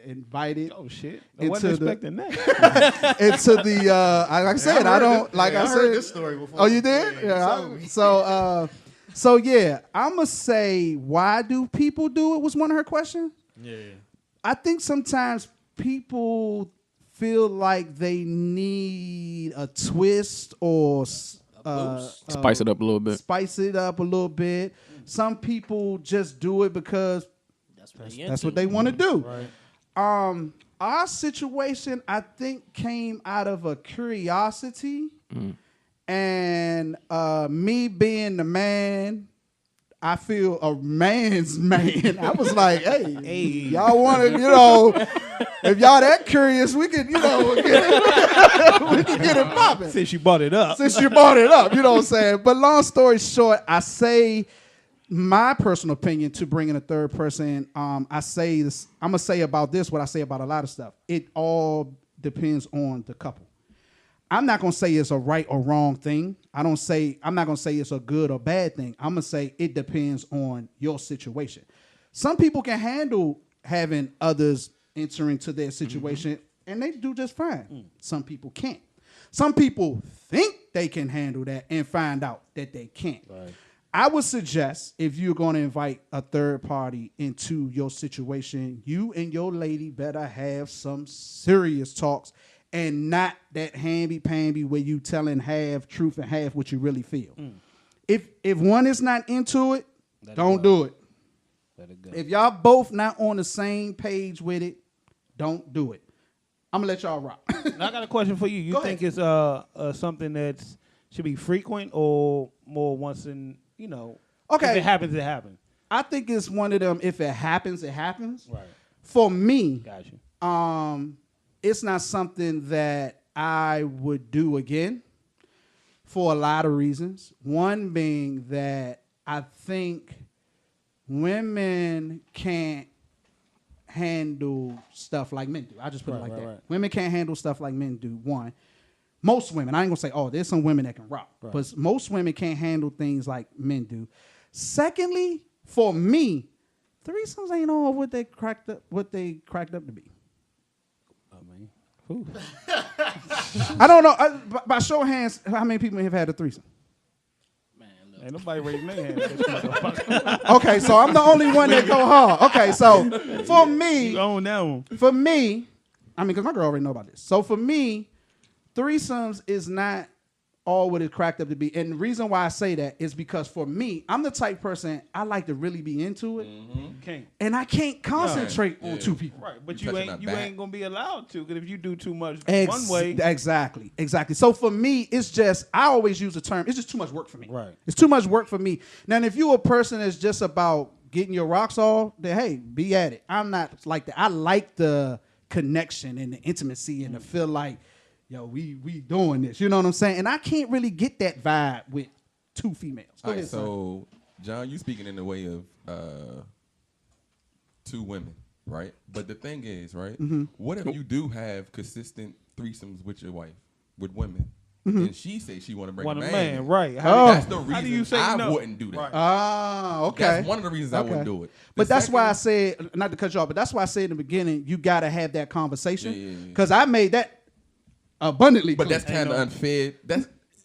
invited Oh shit! I Into wasn't the- expecting that. into the like I said, I don't like I I said. heard this story before. Oh, you did? Yeah. So yeah, I'ma say, why do people do it? Was one of her questions. Yeah. I think sometimes people feel like they need a twist or Spice it up a little bit. Spice it up a little bit. Some people just do it because that's what they want to do. Right. Our situation, I think, came out of a curiosity, and me being the man, I feel a man's man. I was like, hey, y'all want to, if y'all that curious, we could, we could get it popping. Since you brought it up. You know what I'm saying? But long story short, I say my personal opinion to bring in a third person. I say this, I'm going to say about this what I say about a lot of stuff. It all depends on the couple. I'm not going to say it's a right or wrong thing. I'm not going to say it's a good or bad thing. I'm going to say it depends on your situation. Some people can handle having others enter into their situation and they do just fine. Some people can't. Some people think they can handle that and find out that they can't. Right. I would suggest if you're going to invite a third party into your situation, you and your lady better have some serious talks. And not that hamby-pamby where you telling half truth and half what you really feel. If one is not into it, don't do it. Let it go. If y'all both not on the same page with it, don't do it. I'm gonna let y'all rock. Now I got a question for you. You think it's something that should be frequent or more once in, Okay. If it happens, it happens. I think it's one of them. If it happens, it happens. Right. For me, got you. It's not something that I would do again for a lot of reasons. One being that I think women can't handle stuff like men do. I just put it like that. Right. Women can't handle stuff like men do, one. Most women, I ain't going to say, there's some women that can rock. Right. But most women can't handle things like men do. Secondly, for me, threesomes ain't all what they cracked up to be. I don't know. By show of hands, how many people have had a threesome? Man, look. Ain't nobody raising their hand. Okay, so I'm the only one that go hard. Okay, so for me, you own that one. For me, because my girl already know about this. So for me, threesomes is not all what it cracked up to be. And the reason why I say that is because for me, I'm the type person, I like to really be into it. And I can't concentrate on two people. Right, but you ain't going to be allowed to, because if you do too much one way. Exactly. So for me, it's just, I always use the term, it's just too much work for me. Right. It's too much work for me. Now, if you're a person that's just about getting your rocks off, then hey, be at it. I'm not like that. I like the connection and the intimacy and to feel like, we doing this. You know what I'm saying? And I can't really get that vibe with two females. All right, so, John, you speaking in the way of two women, right? But the thing is, right, what if you do have consistent threesomes with your wife, with women, and she says she want to bring a man? Right. That's the reason I wouldn't do that. Right. Ah, okay. That's one of the reasons I wouldn't do it. But that's why I said, not to cut you off, but that's why I said in the beginning, you got to have that conversation. Because I made that abundantly but clear. That's kind of unfair.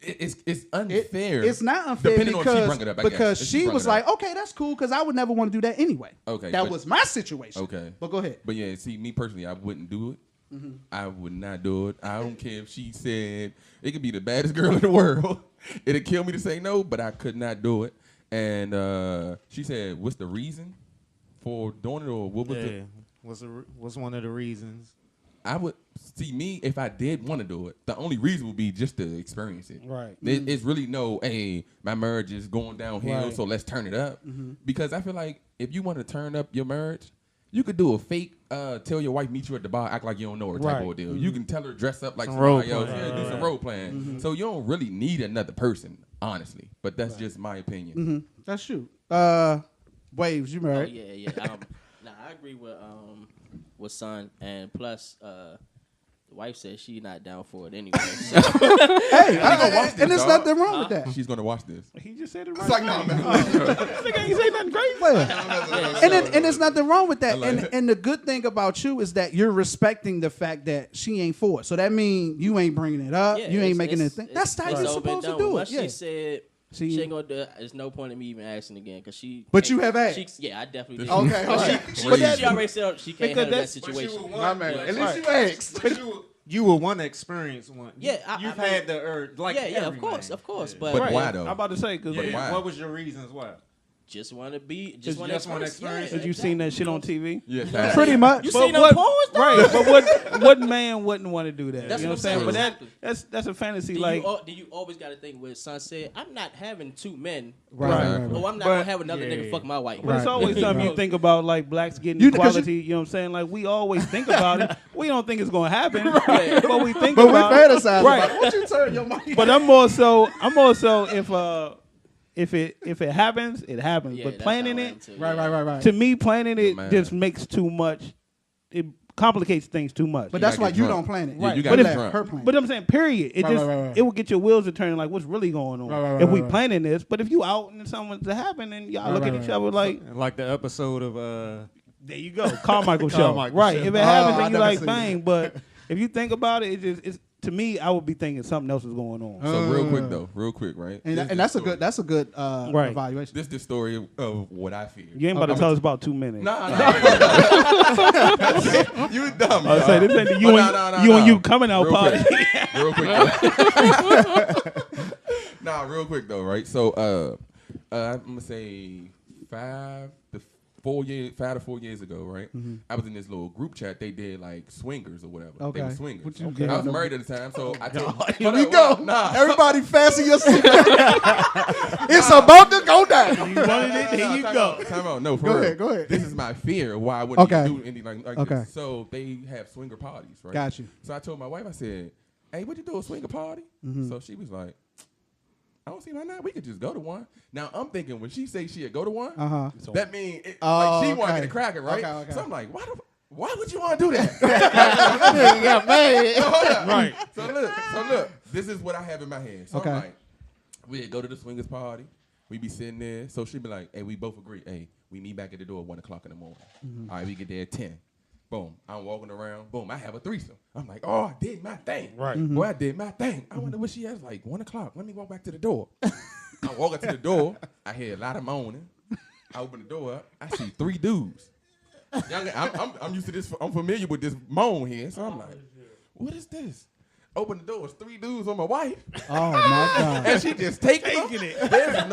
It's unfair. It's not unfair depending on if she brought it up, because she was like, okay, that's cool, because I would never want to do that anyway. Okay, that was my situation. Okay, but go ahead. But yeah, see, me personally, I wouldn't do it. I would not do it. I don't care if she said it could be the baddest girl in the world. It'd kill me to say no, but I could not do it. And she said, "What's the reason for doing it, or what was what's one of the reasons?" I would see me if I did want to do it. The only reason would be just to experience it. Right. It's really hey, my marriage is going downhill, so let's turn it up. Because I feel like if you want to turn up your marriage, you could do a fake tell your wife meet you at the bar, act like you don't know her type of deal. You can tell her dress up like somebody else, do some role playing. So you don't really need another person, honestly. But that's just my opinion. That's true. Waves, you married? Yeah. I agree with son, and plus the wife says she's not down for it anyway. So. Hey, and there's nothing wrong with that. She's gonna watch this. He just said it right. It's like, no, man. He say nothing crazy. And there's nothing wrong with that. And the good thing about you is that you're respecting the fact that she ain't for it. So that means you ain't bringing it up. You ain't making it thing. That's how you're supposed to do it. She said. She ain't gonna do it. There's no point in me even asking again because she. But you have asked. I definitely did. Okay, all right. She already said she can't handle that situation. My man, at least you asked. You were one experienced one. Yeah, you've had the urge. Like of course. Yeah. But why though? I'm about to say because what was your reasons why? just want to experience. Have you seen that shit on TV? Yeah, pretty much. You seen them porns, though? Right, but what man wouldn't want to do that? That's you know what what I'm saying? exactly. But that's a fantasy. Do like, you always got to think what son said? I'm not having two men. Right. Oh, I'm not gonna have another nigga fuck my wife. But it's always something you think about, like blacks getting equality. You know what I'm saying? Like we always think about it. We don't think it's gonna happen, but we think about it. But we fantasize right. about it. What you turn your mind? But I'm also if it happens, it happens. Yeah, but planning it, Right. to me, planning it just makes too much. It complicates things too much. But that's why you don't plan it. Yeah, Right. you But got let her plan. But I'm saying, period. It it will get your wheels to turn. Like, what's really going on? If we planning this, but if you out and something's to happen, and y'all look at each other like the episode of there you go, Carmichael show. Right. If it happens, then you like bang. But if you think about it, it's to me, I would be thinking something else is going on. So real quick, right? And that's a good evaluation. This is the story of what I fear. You ain't about to tell us about 2 minutes. Nah. You dumb. I say this ain't the U&U coming out party. Real quick. Real quick though, right? So I'm gonna say 5 to 4 years ago, right? Mm-hmm. I was in this little group chat. They did like swingers or whatever. Okay. They were swingers. I was married at the time, so I told here we go. Everybody fasten your seat. It's about to go down. You wanted it, here you go. Time out. No, for real. Go ahead. This is my fear. Why I wouldn't do anything like this. So they have swinger parties, right? Got you. So I told my wife, I said, "Hey, would you do a swinger party?" Mm-hmm. So she was like, I don't see why not. We could just go to one. Now I'm thinking when she say she'd go to one, that means like she wanted me to crack it, right? Okay. So I'm like, why would you want to do that? got mad. Right. So look, this is what I have in my head. So I'm like, we'd go to the swingers party. We be sitting there. So she'd be like, hey, we both agree. Hey, we meet back at the door at 1 o'clock in the morning. Mm-hmm. All right, we get there at 10. Boom, I'm walking around. Boom, I have a threesome. I'm like, oh, I did my thing. Right. Mm-hmm. Boy, I did my thing. I wonder what she has, like 1 o'clock. Let me walk back to the door. I walk up to the door. I hear a lot of moaning. I open the door up. I see 3 dudes. I'm used to this. I'm familiar with this moan here. So I'm like, what is this? Open the door. It's 3 dudes on my wife. Oh, my God. And she just taking it. There's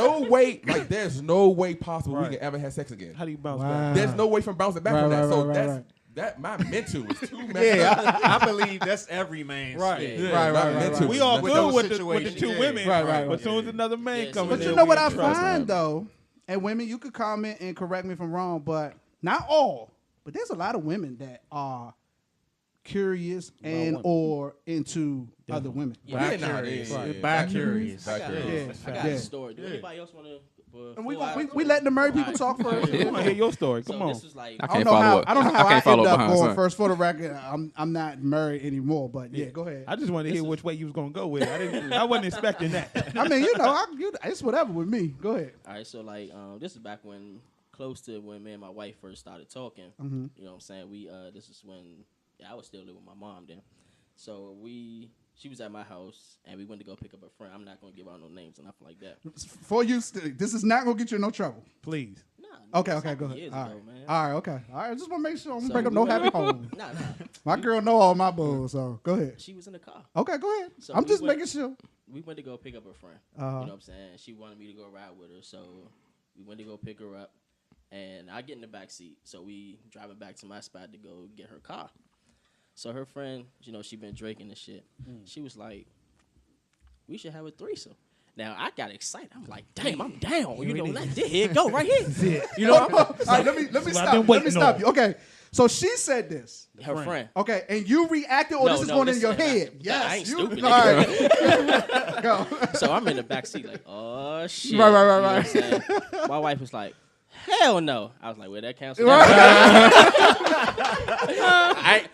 no way possible we can ever have sex again. How do you bounce back? There's no way from bouncing back from that. So that my mental is too messed up. I believe that's every man's. Right. Right. We all good with the 2 women. Right. But as soon as another man comes in. But you know what I find, though, and women, you could comment and correct me if I'm wrong, but not all, but there's a lot of women that are curious and or into other women. Back curious. I got a story. Do anybody else want to? We letting the married people talk first. I want to hear your story. Come on. This is like, I don't know how I ended up going first. For the record, I'm not married anymore. But yeah, go ahead. I just wanted to hear which way you was gonna go with it. I wasn't expecting that. I mean, it's whatever with me. Go ahead. All right, so like, this is back when close to when me and my wife first started talking. Mm-hmm. You know what I'm saying? This is when I was still living with my mom then. So she was at my house, and we went to go pick up a friend. I'm not going to give out no names or nothing like that. For you, this is not going to get you in no trouble. Please. Nah. Okay, go ahead. Years all ago, right. man. All right, okay. All right, just want to make sure I'm going to break up no happy home. Nah. My girl know all my bulls, so go ahead. She was in the car. Okay, go ahead. So I'm just making sure. We went to go pick up a friend. You know what I'm saying? She wanted me to go ride with her, so we went to go pick her up, and I get in the back seat. So we driving back to my spot to go get her car. So her friend, she been drinking and shit. She was like, we should have a threesome. Now, I got excited. I'm like, damn, I'm down. Here it go, right here. All right, let me stop you. Okay, so she said this. Her friend. Okay, and you reacted, or this is going in your head? Yes. I ain't stupid. All right. Go. So I'm in the back seat like, oh, shit. Right. You know what I'm saying? My wife was like, hell no. I was like, well, that counts.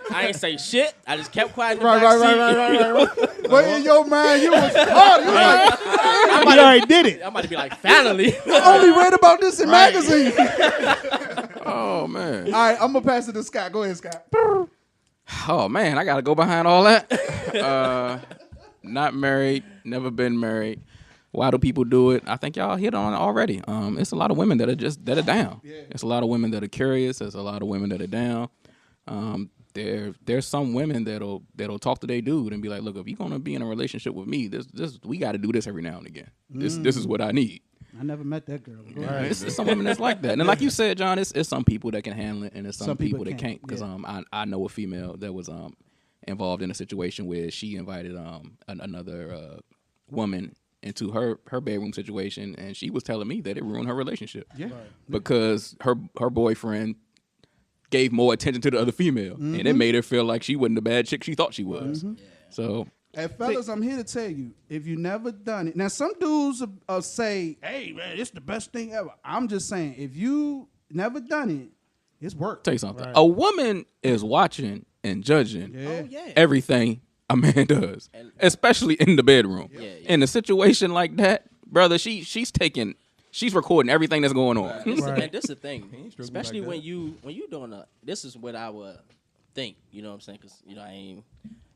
I ain't say shit. I just kept quiet in the back seat. But in your mind, you was hard. You already did it. I'm about to be like, finally. I only read about this in magazines. Oh, man. All right, I'm going to pass it to Scott. Go ahead, Scott. Oh, man, I got to go behind all that. Not married, never been married. Why do people do it? I think y'all hit on it already. It's a lot of women that are down. Yeah. It's a lot of women that are curious. There's a lot of women that are down. There's some women that'll talk to their dude and be like, look, if you're gonna be in a relationship with me, we got to do this every now and again. This is what I need. I never met that girl. Right. It's some women that's like that. And like you said, John, it's some people that can handle it, and it's some people that can't. Because I know a female that was involved in a situation where she invited another woman into her bedroom situation, and she was telling me that it ruined her relationship. Yeah, because her boyfriend gave more attention to the other female, and it made her feel like she wasn't the bad chick she thought she was. Yeah. So, hey, fellas, I'm here to tell you, if you never done it, now some dudes say, "Hey, man, it's the best thing ever." I'm just saying, if you never done it, it's work. Tell you something. Right. A woman is watching and judging everything a man does, especially in the bedroom. Yeah. In a situation like that, brother, she's recording everything that's going on. And this is the thing, especially like when you doing this is what I would think. You know what I'm saying? Because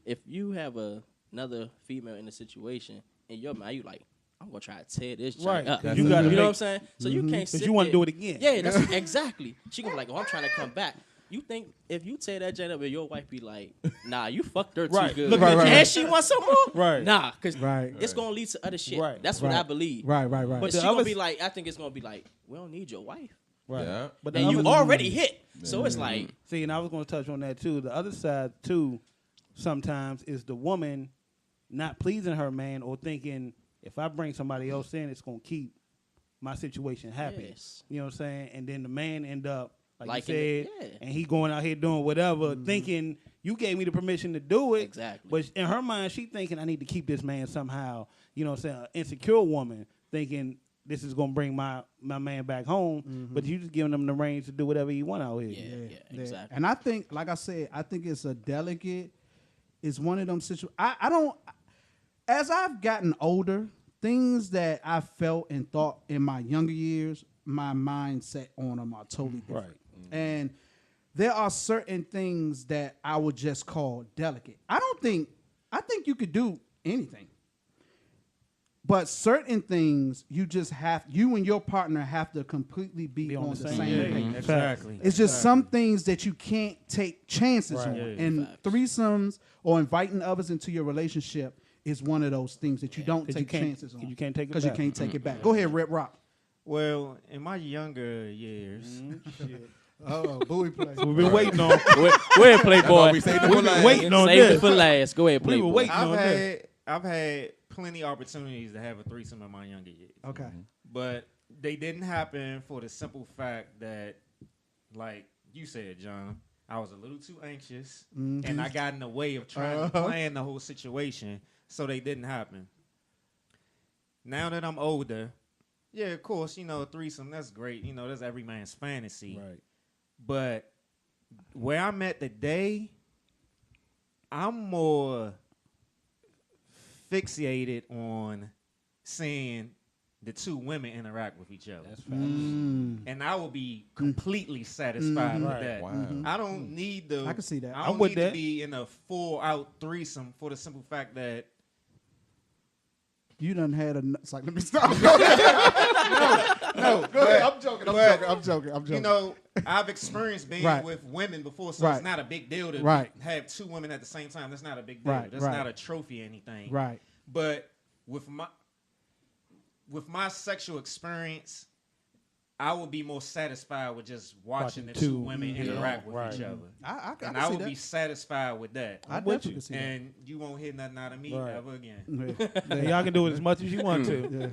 if you have another female in the situation in your mind, you like, I'm gonna try to tear this joint up. You know what I'm saying? So you can't sit. You want to do it again? Yeah, that's exactly. She gonna be like, oh, I'm trying to come back. You think if you tear that joint up and your wife be like, nah, you fucked her too good, and she wants some more? Right. Nah, because it's gonna lead to other shit. Right. That's what I believe. Right. But she gonna be like, I think it's gonna be like, we don't need your wife. Right. Yeah. But then you already hit. So it's like, see, and I was gonna touch on that too. The other side too, sometimes is the woman not pleasing her man or thinking, if I bring somebody else in, it's gonna keep my situation happy. Yes. You know what I'm saying? And then the man end up like you said, and he going out here doing whatever, thinking you gave me the permission to do it. Exactly. But in her mind, she thinking I need to keep this man somehow. You know what I'm saying? An insecure woman thinking this is gonna bring my man back home. But you just giving him the reins to do whatever he want out here. Yeah, exactly. And I think, like I said, I think it's a delicate. It's one of them situations. I don't. As I've gotten older, things that I felt and thought in my younger years, my mindset on them are totally different. Right. And there are certain things that I would just call delicate. I think you could do anything. But certain things you and your partner have to completely be on the same page. Exactly. It's just some things that you can't take chances on. And threesomes or inviting others into your relationship is one of those things that you don't take chances on. You can't take it back. Because you can't take it back. Go ahead, Rip Rock. Well, in my younger years, oh, buoy play. We've been waiting on. Go ahead, Playboy. We've been waiting on this. Save it for last. Go ahead, Playboy. We were waiting on this. I've had plenty of opportunities to have a threesome in my younger years. Okay. But they didn't happen for the simple fact that, like you said, John, I was a little too anxious, and I got in the way of trying to plan the whole situation, so they didn't happen. Now that I'm older, yeah, of course, a threesome, that's great. That's every man's fantasy. Right. But where I'm at today, I'm more fixated on seeing the two women interact with each other. That's fine. And I will be completely satisfied with that. Wow. I don't need I can see that. I don't need to be in a full-out threesome for the simple fact that you done had it's like, let me stop. Go ahead. No, go ahead. I'm joking. I've experienced being with women before, so it's not a big deal to have two women at the same time. That's not a big deal. That's not a trophy or anything. Right. But with my sexual experience, I would be more satisfied with just watching the two women interact with each other. I would be satisfied with that. I definitely can see that. And you won't hear nothing out of me ever again. Y'all can do it as much as you want to.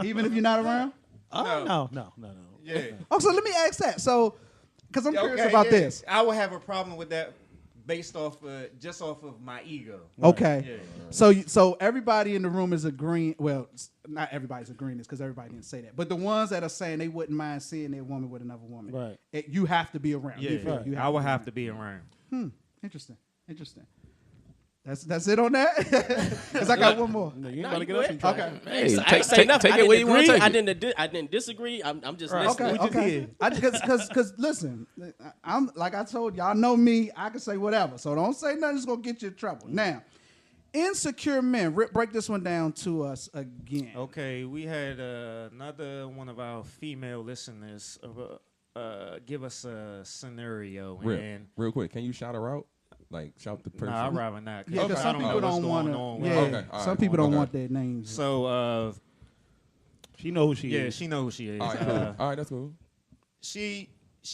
Even if you're not around? No. Yeah. Oh, so let me ask that. So, because I'm curious about this. I would have a problem with that based off just off of my ego. Okay. Yeah. So everybody in the room is agreeing. Well, not everybody's agreeing this because everybody didn't say that. But the ones that are saying they wouldn't mind seeing their woman with another woman, right? You have to be around. Yeah, I would have to be around. Interesting. That's it on that. Because I got one more. No, you gotta get up and try. Okay. Hey, take it where you want to take it. I didn't disagree. I'm just listening. Okay. Because listen, I'm like I told y'all know me. I can say whatever. So don't say nothing that's gonna get you in trouble. Now, insecure men. Break this one down to us again. Okay, we had another one of our female listeners give us a scenario. Real quick, can you shout her out? Like shout the person. Nah, I'd rather not. Yeah, because some people don't want to. Yeah, some people don't want their names. So She know who she is. Yeah, she know who she is. All right, cool. All right, that's cool. She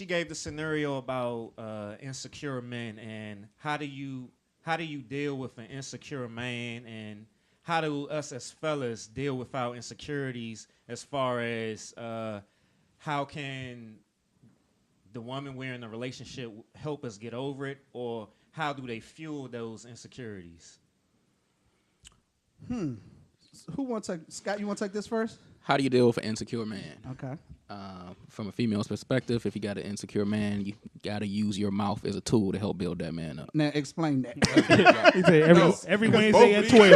gave the scenario about insecure men and how do you deal with an insecure man, and how do us as fellas deal with our insecurities as far as how can the woman we're in a relationship help us get over it, or how do they fuel those insecurities? Who wants to take Scott? You want to take this first? How do you deal with an insecure man? Okay. From a female's perspective, if you got an insecure man, you got to use your mouth as a tool to help build that man up. Now explain that. He said every Wednesday at 12.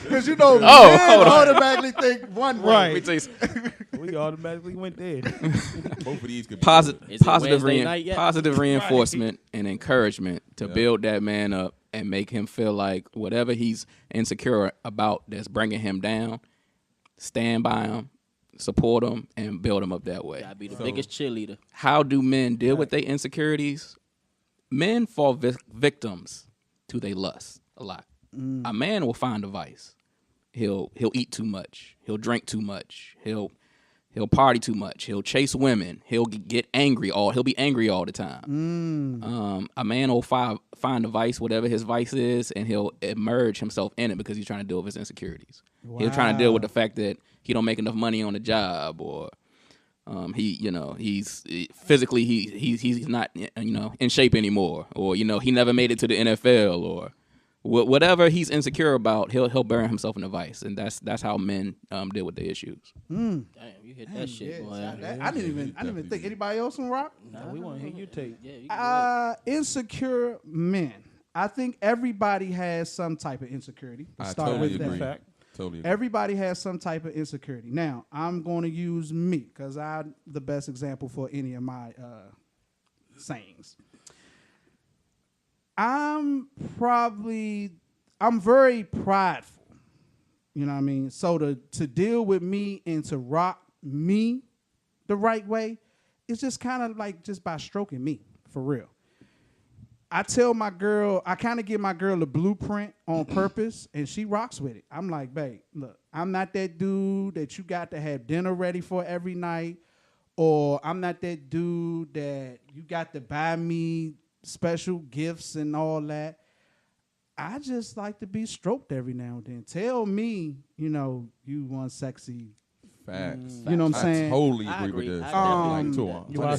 Because you know, men automatically think one way. Right. Let me tell you something. We automatically went there. Both of these could be positive reinforcement and encouragement to build that man up and make him feel like whatever he's insecure about that's bringing him down, stand by him, support him, and build him up that way. Gotta be the biggest cheerleader. How do men deal with their insecurities? Men fall victims to their lust a lot. A man will find a vice. He'll eat too much. He'll drink too much. He'll party too much. He'll chase women. He'll get angry. He'll be angry all the time. A man will find a vice, whatever his vice is, and he'll immerse himself in it because he's trying to deal with his insecurities. Wow. He'll try to deal with the fact that he don't make enough money on the job, or he's physically he's not in shape anymore, or he never made it to the NFL, or whatever he's insecure about, he'll bury himself in a vice, and that's how men deal with their issues. Damn, you hit that shit, boy. I didn't even think. Anybody else on Rock? Nah, we want to hear you take. Yeah, insecure men. I think everybody has some type of insecurity. I Start totally with agree. that. Totally agree. Everybody has some type of insecurity. Now, I'm going to use me because I'm the best example for any of my sayings. I'm very prideful. You know what I mean? So to deal with me and to rock me the right way, it's just kind of like just by stroking me, for real. I tell my girl, I kind of give my girl a blueprint on purpose, and she rocks with it. I'm like, babe, look, I'm not that dude that you got to have dinner ready for every night, or I'm not that dude that you got to buy me special gifts and all that. I just like to be stroked every now and then. Tell me, you one sexy. Facts. You know what I'm saying? I totally agree with this. You are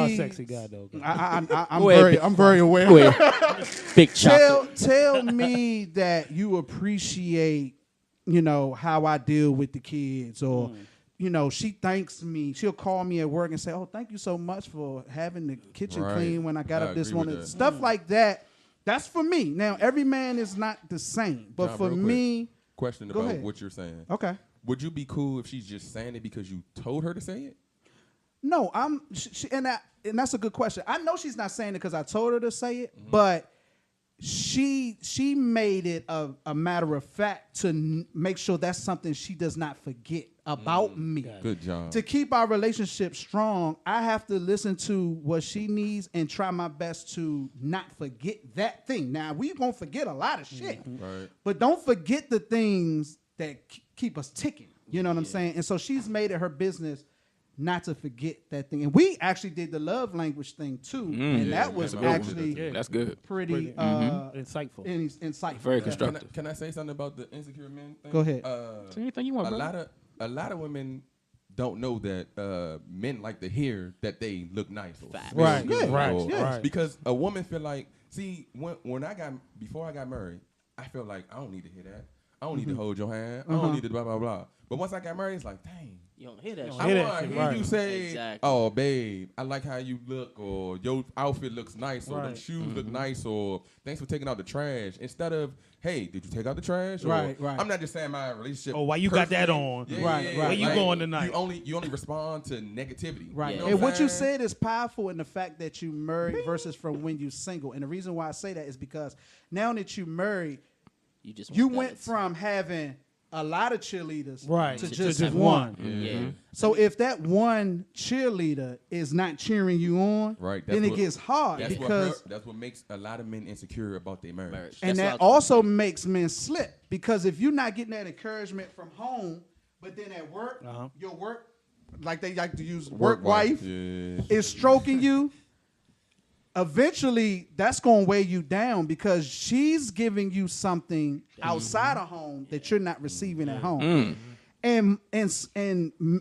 a sexy guy, though. I'm very aware. Big chocolate. Tell me that you appreciate, how I deal with the kids, or she thanks me. She'll call me at work and say, "Oh, thank you so much for having the kitchen clean when I got up this morning." Stuff like that. That's for me. Now, every man is not the same, but for me. Question about what you're saying. Okay. Would you be cool if she's just saying it because you told her to say it? No, and that's a good question. I know she's not saying it because I told her to say it, but she made it a matter of fact to make sure that's something she does not forget about me. Good job. To keep our relationship strong, I have to listen to what she needs and try my best to not forget that thing. Now, we gonna forget a lot of shit, right? But don't forget the things that keep us ticking. You know what I'm saying? And so she's made it her business not to forget that thing. And we actually did the love language thing too. And that was actually that's good. Pretty insightful. Insightful. Very constructive. Can I say something about the insecure men thing? Go ahead. Anything you want, a lot of women don't know that men like to hear that they look nice. Right. Because a woman feel like, see, before I got married, I felt like I don't need to hear that. I don't need to hold your hand. I don't need to blah, blah, blah. But once I got married, it's like, dang. You don't hear that shit. I want to hear you say, exactly. "Oh, babe, I like how you look," or "Your outfit looks nice," or "Them shoes look nice," or "Thanks for taking out the trash." Instead of, "Hey, did you take out the trash?" Or, right. I'm not just saying my relationship. Oh, why you got that on? Where you going tonight? You only respond to negativity. Right. You know and what you saying? said is powerful in the fact that you married versus from when you single. And the reason why I say that is because now that you married, you went from having a lot of cheerleaders to just one. Yeah. So if that one cheerleader is not cheering you on, then it gets hard because that's what makes a lot of men insecure about their marriage. And that also makes men slip because if you're not getting that encouragement from home but then at work, your work, like they like to use work wife, wife is stroking you. Eventually, that's going to weigh you down because she's giving you something outside of home that you're not receiving at home. And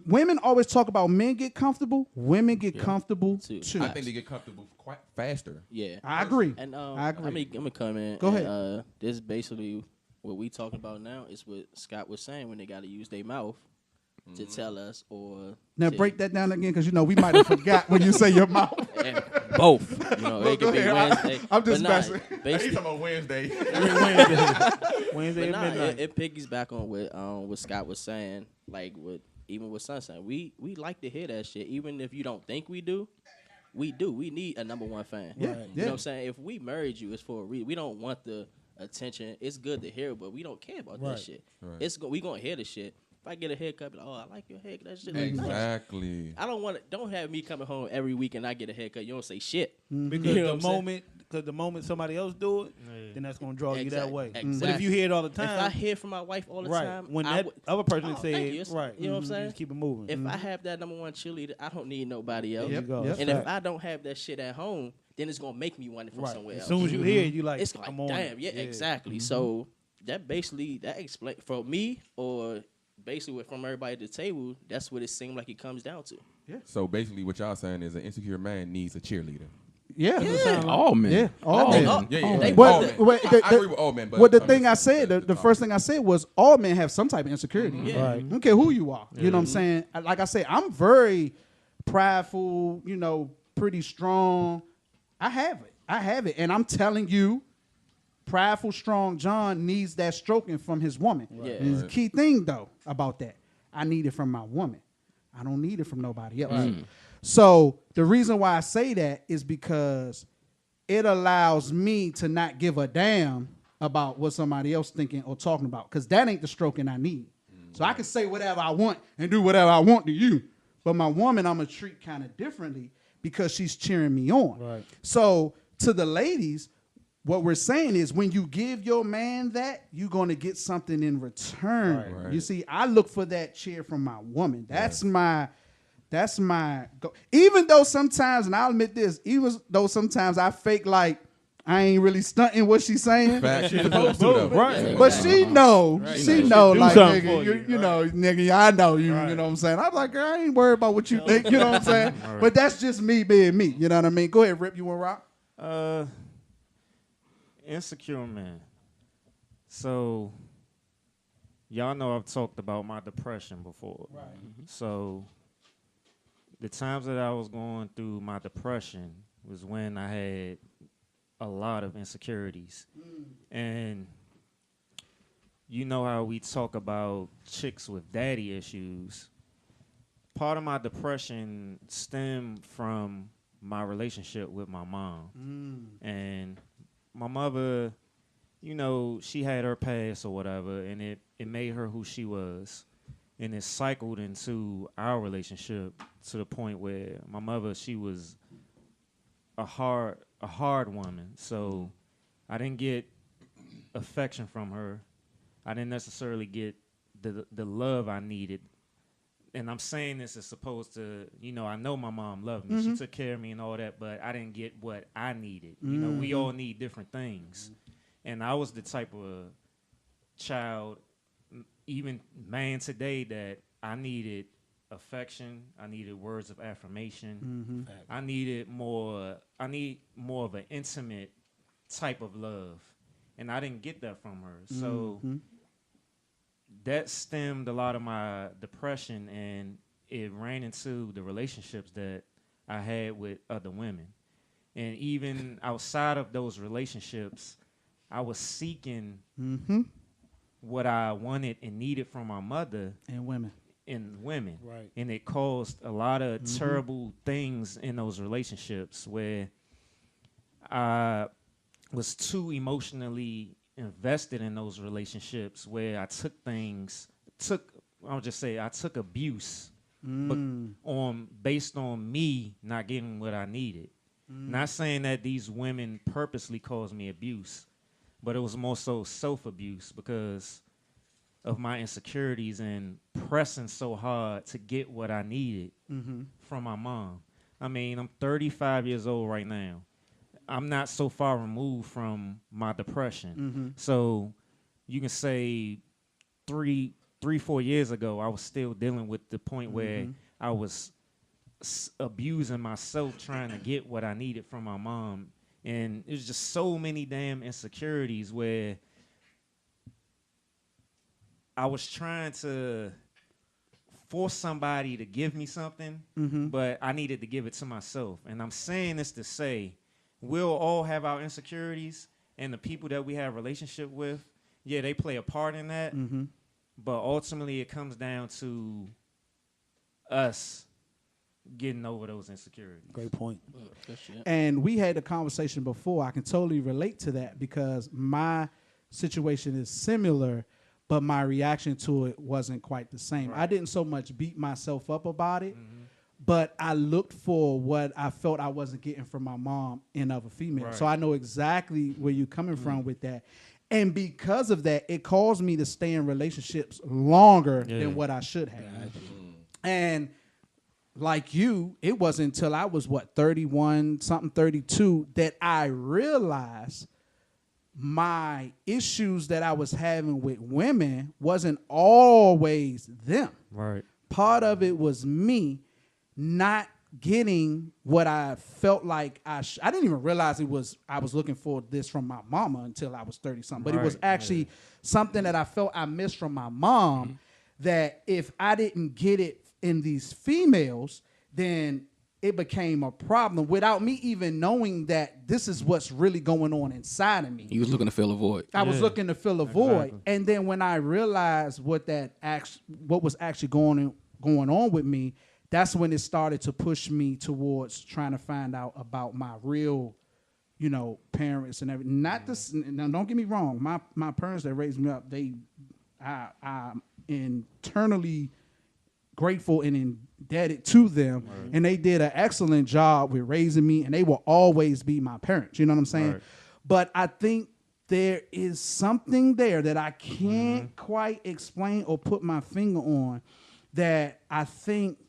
women always talk about men get comfortable. Women get comfortable too. I think they get comfortable quite faster. Yeah, I agree. And I agree. I'm gonna come in. Go ahead. This is basically what we talking about now. Is what Scott was saying when they got to use their mouth to tell us or now break that down again because we might have forgot when you say your mouth. Both, it could be Wednesday. I'm just messing. He's talking about Wednesday. Wednesday at midnight. It piggies back on what Scott was saying. Like even with Sunshine, we like to hear that shit. Even if you don't think we do, we do. We need a number one fan. Yeah. You know what I'm saying? If we married you, it's for a reason. We don't want the attention. It's good to hear, but we don't care about that shit. Right. We gonna hear the shit. If I get a haircut, like, I like your haircut. That shit exactly. Nice. I don't want to. Don't have me coming home every week and I get a haircut. You don't say shit. Because the moment somebody else do it, then that's gonna draw you that way. Exactly. But if you hear it all the time, if I hear from my wife all the time, when that other person says, you know what I'm saying? Just keep it moving. If I have that number one cheerleader, I don't need nobody else. There you go. And if I don't have that shit at home, then it's gonna make me want it from somewhere else. As soon as you hear it, you like, it's like, damn, exactly. So that explain for me or. Basically, from everybody at the table, that's what it seemed like it comes down to. Yeah. So basically, what y'all saying is an insecure man needs a cheerleader. Yeah. All men. Yeah. All men. All men. I agree with all men. But the thing I said, the first thing I said was all men have some type of insecurity. Yeah. Right. I don't care who you are. You know what I'm saying? Like I say, I'm very prideful, pretty strong. I have it. And I'm telling you, prideful, strong John needs that stroking from his woman. Right. Yeah. And the key thing, though, about that, I need it from my woman. I don't need it from nobody else. So the reason why I say that is because it allows me to not give a damn about what somebody else thinking or talking about, because that ain't the stroking I need. So I can say whatever I want and do whatever I want to you. But my woman, I'm going to treat kind of differently because she's cheering me on. Right. So to the ladies, what we're saying is when you give your man that, you're going to get something in return. Right. You see, I look for that cheer from my woman. That's my goal. Even though sometimes, and I'll admit this, even though sometimes I fake like I ain't really stunting what she's saying. Fact, she's supposed to, though. Right. But she know, Right. she know, Do like, something nigga, for you know, nigga, I know you, Right. you know what I'm saying? I'm like, girl, I ain't worried about what you think, you know what I'm saying? Right. But that's just me being me, you know what I mean? Go ahead, Rip, you want to rock? Insecure man. So, y'all know I've talked about my depression before. Right. So, the times that I was going through my depression was when I had a lot of insecurities. And you know how we talk about chicks with daddy issues. Part of my depression stemmed from my relationship with my mom. And my mother, she had her past or whatever, and it made her who she was. And it cycled into our relationship to the point where my mother, she was a hard woman. So I didn't get affection from her. I didn't necessarily get the love I needed. And I'm saying this as opposed to, I know my mom loved me. She took care of me and all that, but I didn't get what I needed. We all need different things. And I was the type of child, even man today, that I needed affection. I needed words of affirmation. I need more of an intimate type of love. And I didn't get that from her. So that stemmed a lot of my depression, and it ran into the relationships that I had with other women. And even outside of those relationships, I was seeking what I wanted and needed from my mother And women. Right. And it caused a lot of terrible things in those relationships where I was too emotionally invested in those relationships, where I took abuse based on me not getting what I needed. Not saying that these women purposely caused me abuse, but it was more so self-abuse because of my insecurities and pressing so hard to get what I needed from my mom. I mean, I'm 35 years old right now. I'm not so far removed from my depression. So you can say 3-4 years ago, I was still dealing with the point where I was abusing myself trying to get what I needed from my mom. And there's just so many damn insecurities where I was trying to force somebody to give me something, but I needed to give it to myself. And I'm saying this to say, we'll all have our insecurities, and the people that we have a relationship with, yeah, they play a part in that. But ultimately, it comes down to us getting over those insecurities. Great point. And we had a conversation before. I can totally relate to that because my situation is similar, but my reaction to it wasn't quite the same. I didn't so much beat myself up about it, but I looked for what I felt I wasn't getting from my mom in other females. So I know exactly where you're coming from with that. And because of that, it caused me to stay in relationships longer than what I should have. And like you, it wasn't until I was, 31, something 32, that I realized my issues that I was having with women wasn't always them. Right. Part of it was me not getting what I felt like I didn't even realize I was looking for this from my mama until I was 30-something. But it was actually something that I felt I missed from my mom, that if I didn't get it in these females, then it became a problem without me even knowing that this is what's really going on inside of me. You was looking to fill a void. I was looking to fill a void. And then when I realized what was actually going on with me, that's when it started to push me towards trying to find out about my real, parents and everything. Not this. Now, don't get me wrong. My parents that raised me up, I'm internally grateful and indebted to them, and they did an excellent job with raising me, and they will always be my parents. You know what I'm saying? But I think there is something there that I can't quite explain or put my finger on, that I think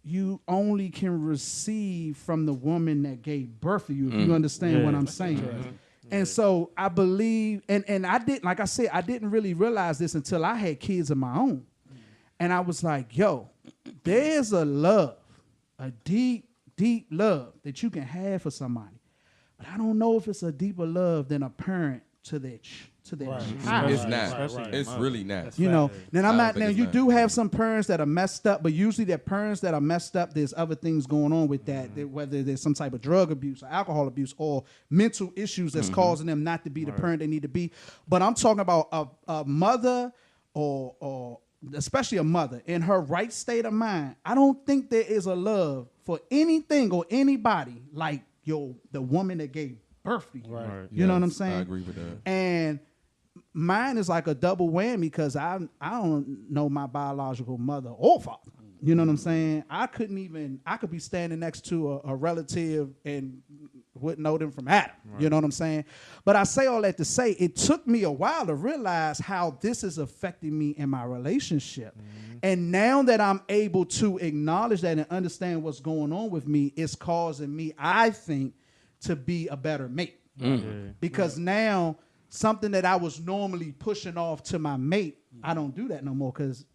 you only can receive from the woman that gave birth to you, if you understand what I'm saying. And so I believe, and I didn't, like I said, I didn't really realize this until I had kids of my own. And I was like, yo, there's a love, a deep, deep love that you can have for somebody. But I don't know if it's a deeper love than a parent to their child. It's not. It's really not. Then I'm not. Now you do have some parents that are messed up, but usually they're parents that are messed up. There's other things going on with that, whether there's some type of drug abuse or alcohol abuse or mental issues that's causing them not to be the parent they need to be. But I'm talking about a mother or especially a mother in her right state of mind. I don't think there is a love for anything or anybody like the woman that gave birth to you. You know what I'm saying? I agree with that. And mine is like a double whammy because I don't know my biological mother or father. You know what I'm saying? I could be standing next to a relative and wouldn't know them from Adam. You know what I'm saying? But I say all that to say it took me a while to realize how this is affecting me in my relationship. And now that I'm able to acknowledge that and understand what's going on with me, it's causing me, I think, to be a better mate. Because now something that I was normally pushing off to my mate, I don't do that no more because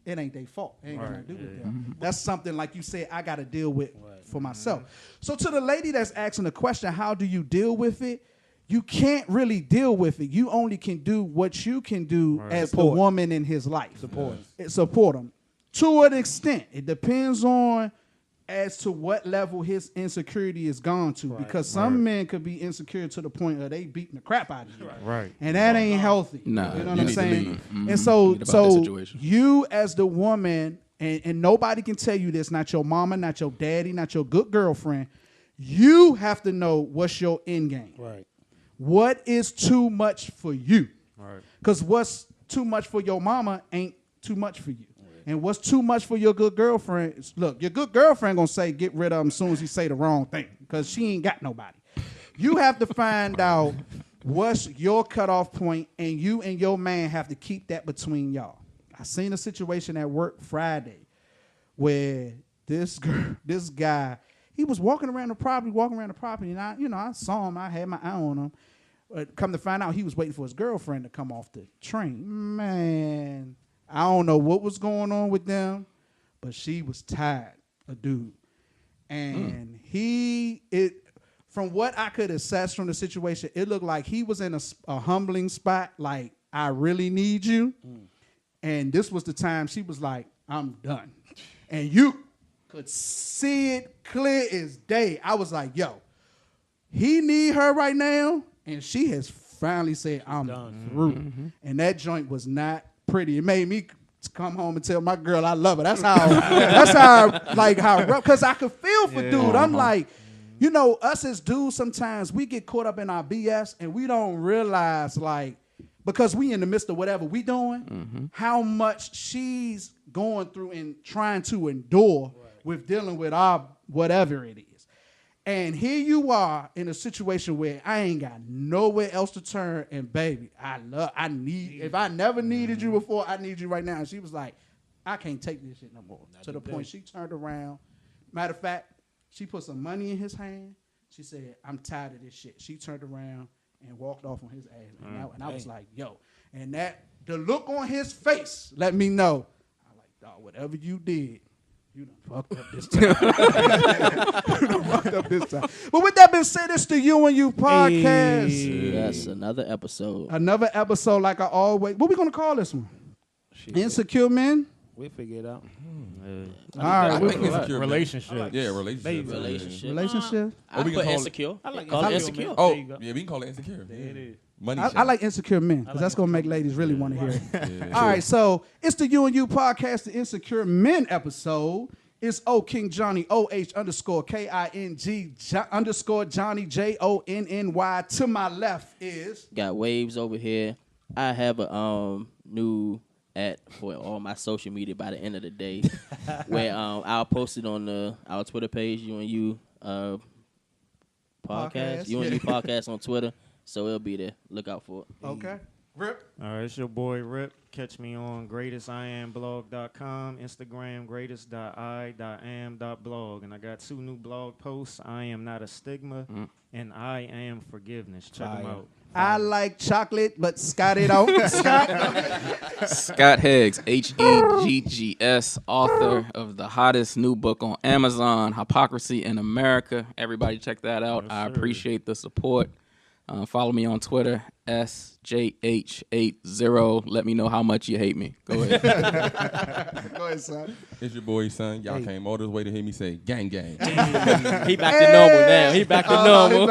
it ain't their fault. It ain't got nothing to do with them. That's something, like you said, I got to deal with for myself. So to the lady that's asking the question, how do you deal with it? You can't really deal with it. You only can do what you can do as the woman in his life. Support him. To an extent. It depends on as to what level his insecurity is gone to. Because some men could be insecure to the point of they beating the crap out of you. And that ain't healthy. Nah, you know what I'm saying? And so you as the woman, and nobody can tell you this, not your mama, not your daddy, not your good girlfriend, you have to know what's your end game. What is too much for you? Because what's too much for your mama ain't too much for you. And what's too much for your good girlfriend is, look, your good girlfriend going to say get rid of him as soon as he say the wrong thing because she ain't got nobody. You have to find out What's your cutoff point, and you and your man have to keep that between y'all. I seen a situation at work Friday where this guy, he was walking around the property, and I saw him. I had my eye on him. But come to find out, he was waiting for his girlfriend to come off the train. Man, I don't know what was going on with them, but she was tired, a dude. And from what I could assess from the situation, it looked like he was in a humbling spot, like, I really need you. And this was the time she was like, I'm done. And you could see it clear as day. I was like, yo, he need her right now, and she has finally said, I'm through. Mm-hmm. And that joint was not pretty. It made me come home and tell my girl I love her. That's how because I could feel for dude. I'm like, you know, us as dudes, sometimes we get caught up in our BS and we don't realize, like, because we in the midst of whatever we doing, how much she's going through and trying to endure with dealing with our whatever it is. And here you are in a situation where I ain't got nowhere else to turn, and baby, if I never needed you before, I need you right now. And she was like, I can't take this shit no more. To the point she turned around. Matter of fact, she put some money in his hand. She said, I'm tired of this shit. She turned around and walked off on his ass. And I was like, yo. And the look on his face let me know. I'm like, dog, whatever you did, you done fucked up this time. But with that being said, it's the U&U Podcast. Yes, another episode. Another episode like I always. What we going to call this one? Insecure Men? We'll figure it out. All right. Relationship. Yeah, relationship. Relationship? I put insecure. I like call it insecure. Oh, yeah, we can call it insecure. There it is. Money I like Insecure Men because that's going to make ladies really want to hear it. All right, so it's the U&U Podcast, the Insecure Men episode. It's O King Johnny, OH_KING_ Johnny, JONNY. To my left is... Got Waves over here. I have a new ad for all my social media by the end of the day where I'll post it on our Twitter page, U&U Podcast. U&U Podcast on Twitter. So it'll be there. Look out for it. Okay. Rip. All right, it's your boy Rip. Catch me on greatestiamblog.com, Instagram greatest.i.am.blog. And I got 2 new blog posts, I Am Not a Stigma and I Am Forgiveness. Check them out. I like chocolate, but Scott it out. Scott Higgs, Heggs, author of the hottest new book on Amazon, Hypocrisy in America. Everybody check that out. Yes, I appreciate the support. Follow me on Twitter, SJH80. Let me know how much you hate me. Go ahead. Go ahead, son. It's your boy, son. Y'all came all this way to hear me say gang, gang. He back to normal now. He back to normal.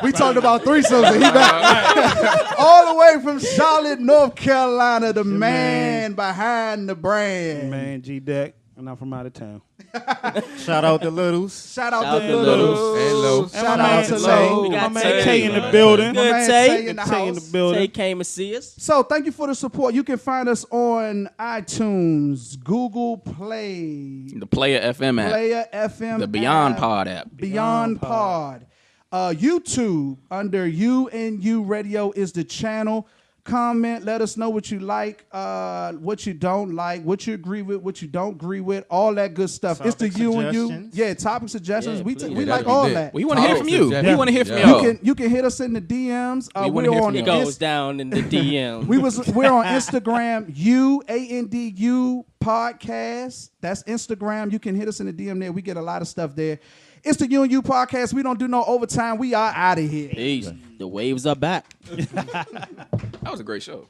We talked about threesomes and he back. All the way from Charlotte, North Carolina, the man behind the brand. Man, G-Deck. And I'm from out of town. Shout out to Littles. Shout out to Littles. Hello. Shout out to Low. My man Tay in the building. Good Tay in the building. Tay came and see us. So thank you for the support. You can find us on iTunes, Google Play, The Player FM app. Player FM The Beyond app, Pod app. Beyond Pod. YouTube under U&U Radio is the channel. Comment, let us know what you like, what you don't like, what you agree with, what you don't agree with, all that good stuff. Topic it's the U&U. Yeah, topic suggestions. Yeah, we like all that. We want to hear from you. Yeah. We want to hear from y'all. You can hit us in the DMs. We wanna hear from It goes down in the DM. We're on Instagram, UANDU Podcast. That's Instagram. You can hit us in the DM there. We get a lot of stuff there. It's the U&U Podcast. We don't do no overtime. We are out of here. Peace. The Waves are back. That was a great show.